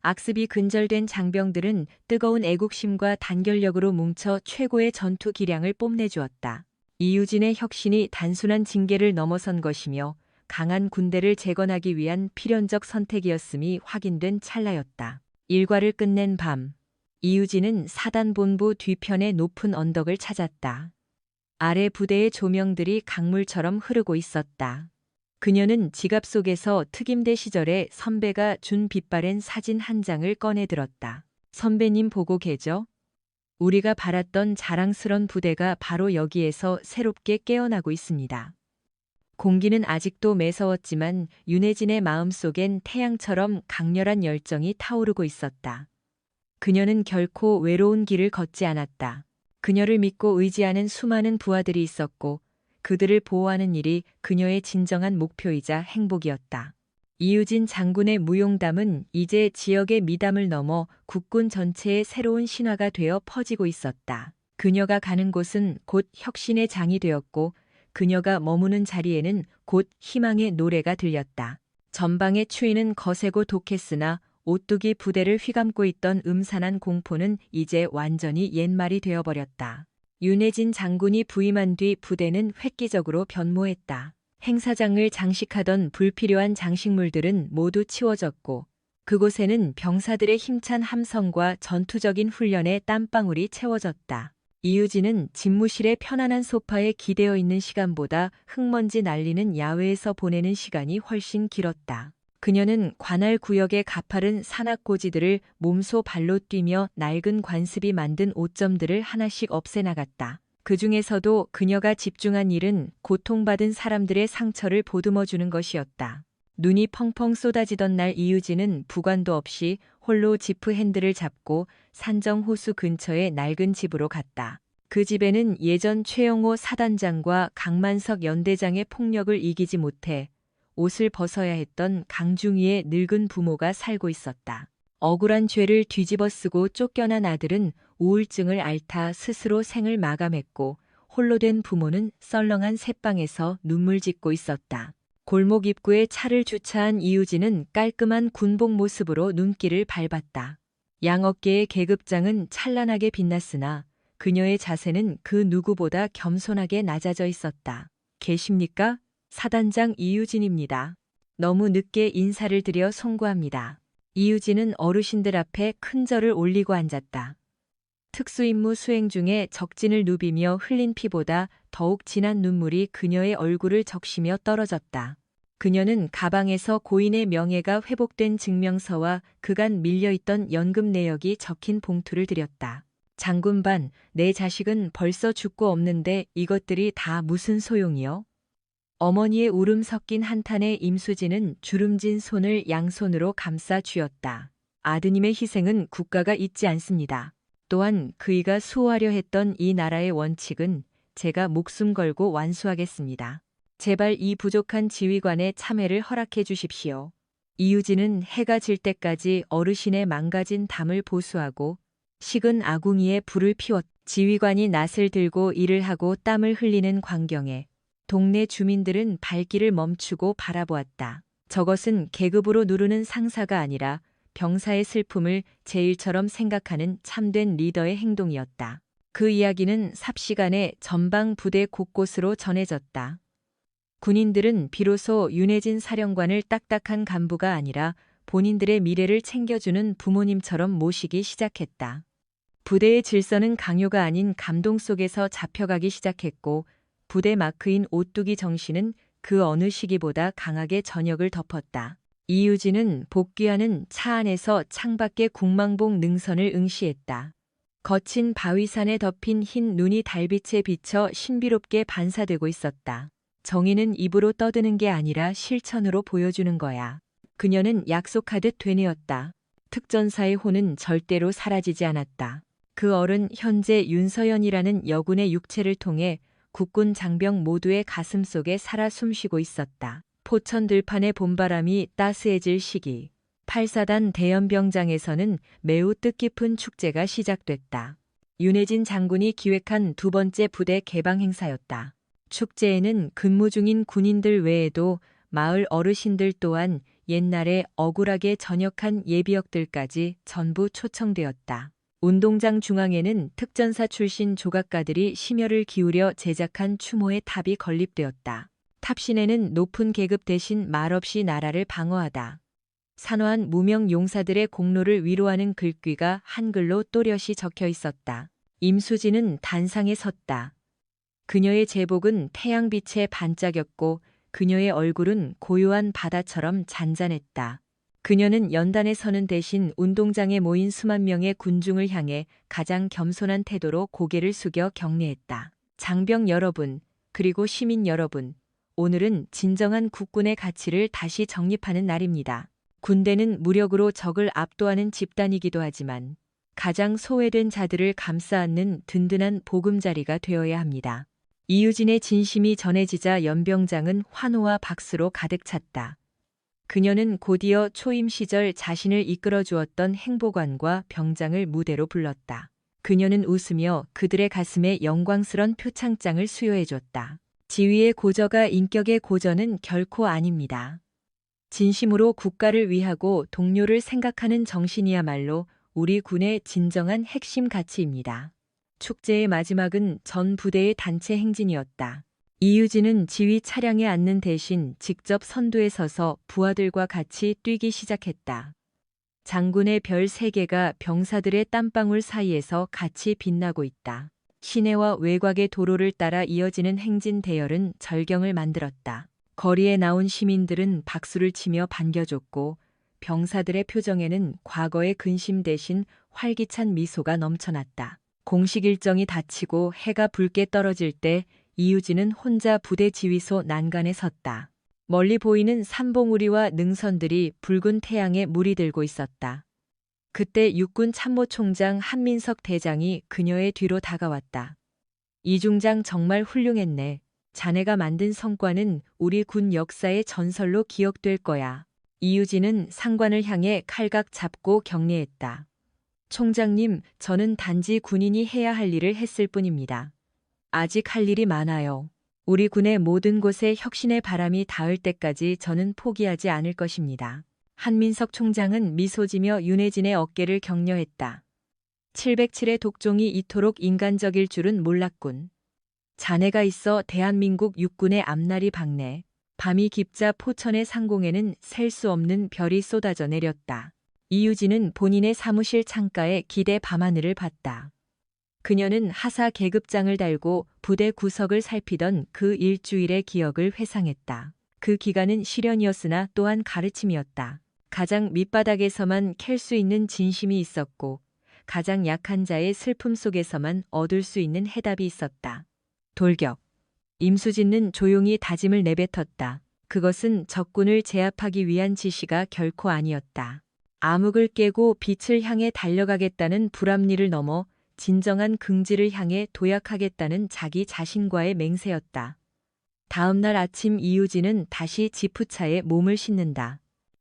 악습이 근절된 장병들은 뜨거운 애국심과 단결력으로 뭉쳐 최고의 전투 기량을 뽐내주었다. 이유진의 혁신이 단순한 징계를 넘어선 것이며 강한 군대를 재건하기 위한 필연적 선택이었음이 확인된 찰나였다. 일과를 끝낸 밤, 이유진은 사단본부 뒤편의 높은 언덕을 찾았다. 아래 부대의 조명들이 강물처럼 흐르고 있었다. 그녀는 지갑 속에서 특임대 시절에 선배가 준 빛바랜 사진 한 장을 꺼내 들었다. 선배님 보고 계죠? 우리가 바랐던 자랑스런 부대가 바로 여기에서 새롭게 깨어나고 있습니다. 공기는 아직도 매서웠지만 윤혜진의 마음속엔 태양처럼 강렬한 열정이 타오르고 있었다. 그녀는 결코 외로운 길을 걷지 않았다. 그녀를 믿고 의지하는 수많은 부하들이 있었고 그들을 보호하는 일이 그녀의 진정한 목표이자 행복이었다. 이유진 장군의 무용담은 이제 지역의 미담을 넘어 국군 전체의 새로운 신화가 되어 퍼지고 있었다. 그녀가 가는 곳은 곧 혁신의 장이 되었고 그녀가 머무는 자리에는 곧 희망의 노래가 들렸다. 전방의 추위는 거세고 독했으나 오뚜기 부대를 휘감고 있던 음산한 공포는 이제 완전히 옛말이 되어버렸다. 윤혜진 장군이 부임한 뒤 부대는 획기적으로 변모했다. 행사장을 장식하던 불필요한 장식물들은 모두 치워졌고 그곳에는 병사들의 힘찬 함성과 전투적인 훈련의 땀방울이 채워졌다. 이유진은 집무실의 편안한 소파에 기대어 있는 시간보다 흙먼지 날리는 야외에서 보내는 시간이 훨씬 길었다. 그녀는 관할 구역의 가파른 산악고지들을 몸소 발로 뛰며 낡은 관습이 만든 오점들을 하나씩 없애나갔다. 그 중에서도 그녀가 집중한 일은 고통받은 사람들의 상처를 보듬어주는 것이었다. 눈이 펑펑 쏟아지던 날 이유진은 부관도 없이 홀로 지프 핸들을 잡고 산정호수 근처의 낡은 집으로 갔다. 그 집에는 예전 최영호 사단장과 강만석 연대장의 폭력을 이기지 못해 옷을 벗어야 했던 강중희의 늙은 부모가 살고 있었다. 억울한 죄를 뒤집어쓰고 쫓겨난 아들은 우울증을 앓다 스스로 생을 마감했고 홀로 된 부모는 썰렁한 새방에서 눈물 짓고 있었다. 골목 입구에 차를 주차한 이유진은 깔끔한 군복 모습으로 눈길을 밟았다. 양어깨의 계급장은 찬란하게 빛났으나 그녀의 자세는 그 누구보다 겸손하게 낮아져 있었다. 계십니까? 사단장 이유진입니다. 너무 늦게 인사를 드려 송구합니다. 이유진은 어르신들 앞에 큰 절을 올리고 앉았다. 특수임무 수행 중에 적진을 누비며 흘린 피보다 더욱 진한 눈물이 그녀의 얼굴을 적시며 떨어졌다. 그녀는 가방에서 고인의 명예가 회복된 증명서와 그간 밀려있던 연금 내역이 적힌 봉투를 들였다. 장군반, 내 자식은 벌써 죽고 없는데 이것들이 다 무슨 소용이요? 어머니의 울음 섞인 한탄에 임수진은 주름진 손을 양손으로 감싸 쥐었다. 아드님의 희생은 국가가 잊지 않습니다. 또한 그이가 수호하려 했던 이 나라의 원칙은 제가 목숨 걸고 완수하겠습니다. 제발 이 부족한 지휘관의 참회를 허락해 주십시오. 이유진은 해가 질 때까지 어르신의 망가진 담을 보수하고 식은 아궁이에 불을 피웠. 지휘관이 낫을 들고 일을 하고 땀을 흘리는 광경에 동네 주민들은 발길을 멈추고 바라보았다. 저것은 계급으로 누르는 상사가 아니라 병사의 슬픔을 제 일처럼 생각하는 참된 리더의 행동이었다. 그 이야기는 삽시간에 전방 부대 곳곳으로 전해졌다. 군인들은 비로소 윤혜진 사령관을 딱딱한 간부가 아니라 본인들의 미래를 챙겨주는 부모님처럼 모시기 시작했다. 부대의 질서는 강요가 아닌 감동 속에서 잡혀가기 시작했고 부대 마크인 오뚜기 정신은 그 어느 시기보다 강하게 전역을 덮었다. 이유진은 복귀하는 차 안에서 창밖의 국망봉 능선을 응시했다. 거친 바위산에 덮인 흰 눈이 달빛에 비쳐 신비롭게 반사되고 있었다. 정의는 입으로 떠드는 게 아니라 실천으로 보여주는 거야. 그녀는 약속하듯 되뇌었다. 특전사의 혼은 절대로 사라지지 않았다. 그 어른 현재 윤서연이라는 여군의 육체를 통해 국군 장병 모두의 가슴 속에 살아 숨쉬고 있었다. 포천 들판의 봄바람이 따스해질 시기, 8사단 대연병장에서는 매우 뜻깊은 축제가 시작됐다. 윤혜진 장군이 기획한 두 번째 부대 개방 행사였다. 축제에는 근무 중인 군인들 외에도 마을 어르신들 또한 옛날에 억울하게 전역한 예비역들까지 전부 초청되었다. 운동장 중앙에는 특전사 출신 조각가들이 심혈을 기울여 제작한 추모의 탑이 건립되었다. 탑 시내는 높은 계급 대신 말없이 나라를 방어하다. 산화한 무명 용사들의 공로를 위로하는 글귀가 한글로 또렷이 적혀 있었다. 임수진은 단상에 섰다. 그녀의 제복은 태양빛에 반짝였고 그녀의 얼굴은 고요한 바다처럼 잔잔했다. 그녀는 연단에 서는 대신 운동장에 모인 수만 명의 군중을 향해 가장 겸손한 태도로 고개를 숙여 경례했다. 장병 여러분, 그리고 시민 여러분, 오늘은 진정한 국군의 가치를 다시 정립하는 날입니다. 군대는 무력으로 적을 압도하는 집단이기도 하지만 가장 소외된 자들을 감싸 안는 든든한 보금자리가 되어야 합니다. 이유진의 진심이 전해지자 연병장은 환호와 박수로 가득 찼다. 그녀는 곧이어 초임 시절 자신을 이끌어 주었던 행보관과 병장을 무대로 불렀다. 그녀는 웃으며 그들의 가슴에 영광스런 표창장을 수여해 줬다. 지위의 고저가 인격의 고저는 결코 아닙니다. 진심으로 국가를 위하고 동료를 생각하는 정신이야말로 우리 군의 진정한 핵심 가치입니다. 축제의 마지막은 전 부대의 단체 행진이었다. 이유진은 지휘 차량에 앉는 대신 직접 선두에 서서 부하들과 같이 뛰기 시작했다. 장군의 별 3개가 병사들의 땀방울 사이에서 같이 빛나고 있다. 시내와 외곽의 도로를 따라 이어지는 행진 대열은 절경을 만들었다. 거리에 나온 시민들은 박수를 치며 반겨줬고 병사들의 표정에는 과거의 근심 대신 활기찬 미소가 넘쳐났다. 공식 일정이 닥치고 해가 붉게 떨어질 때 이유진은 혼자 부대 지휘소 난간에 섰다. 멀리 보이는 산봉우리와 능선들이 붉은 태양에 물이 들고 있었다. 그때 육군 참모총장 한민석 대장이 그녀의 뒤로 다가왔다. 이중장 정말 훌륭했네. 자네가 만든 성과는 우리 군 역사의 전설로 기억될 거야. 이유진은 상관을 향해 칼각 잡고 경례했다. 총장님, 저는 단지 군인이 해야 할 일을 했을 뿐입니다. 아직 할 일이 많아요. 우리 군의 모든 곳에 혁신의 바람이 닿을 때까지 저는 포기하지 않을 것입니다. 한민석 총장은 미소 지며 윤혜진의 어깨를 격려했다. 707의 독종이 이토록 인간적일 줄은 몰랐군. 자네가 있어 대한민국 육군의 앞날이 밝네. 밤이 깊자 포천의 상공에는 셀 수 없는 별이 쏟아져 내렸다. 이유진은 본인의 사무실 창가에 기대 밤하늘을 봤다. 그녀는 하사 계급장을 달고 부대 구석을 살피던 그 일주일의 기억을 회상했다. 그 기간은 시련이었으나 또한 가르침이었다. 가장 밑바닥에서만 캘 수 있는 진심이 있었고 가장 약한 자의 슬픔 속에서만 얻을 수 있는 해답이 있었다. 돌격. 임수진은 조용히 다짐을 내뱉었다. 그것은 적군을 제압하기 위한 지시가 결코 아니었다. 암흑을 깨고 빛을 향해 달려가겠다는 불합리를 넘어 진정한 긍지를 향해 도약하겠다는 자기 자신과의 맹세였다. 다음 날 아침 이유진은 다시 지프차에 몸을 싣는다.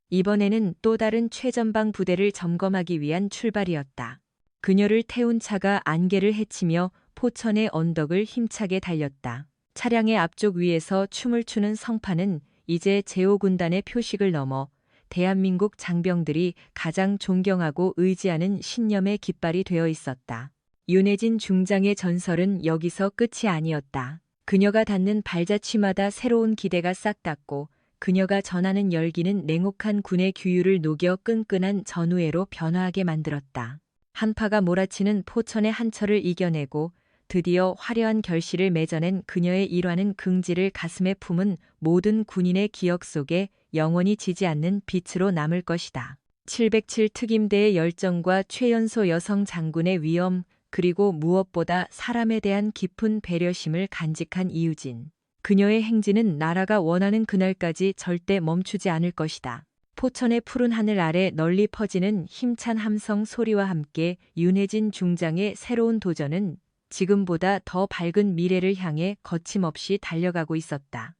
이번에는 또 다른 최전방 부대를 점검하기 위한 출발이었다. 그녀를 태운 차가 안개를 헤치며 포천의 언덕을 힘차게 달렸다. 차량의 앞쪽 위에서 춤을 추는 성파는 이제 제5군단의 표식을 넘어 대한민국 장병들이 가장 존경하고 의지하는 신념의 깃발이 되어 있었다. 윤혜진 중장의 전설은 여기서 끝이 아니었다. 그녀가 닿는 발자취마다 새로운 기대가 싹 닫고 그녀가 전하는 열기는 냉혹한 군의 규율을 녹여 끈끈한 전우애로 변화하게 만들었다. 한파가 몰아치는 포천의 한철을 이겨내고 드디어 화려한 결실을 맺어낸 그녀의 일화는 긍지를 가슴에 품은 모든 군인의 기억 속에 영원히 지지 않는 빛으로 남을 것이다. 707 특임대의 열정과 최연소 여성 장군의 위엄, 그리고 무엇보다 사람에 대한 깊은 배려심을 간직한 이유진. 그녀의 행진은 나라가 원하는 그날까지 절대 멈추지 않을 것이다. 포천의 푸른 하늘 아래 널리 퍼지는 힘찬 함성 소리와 함께 윤혜진 중장의 새로운 도전은 지금보다 더 밝은 미래를 향해 거침없이 달려가고 있었다.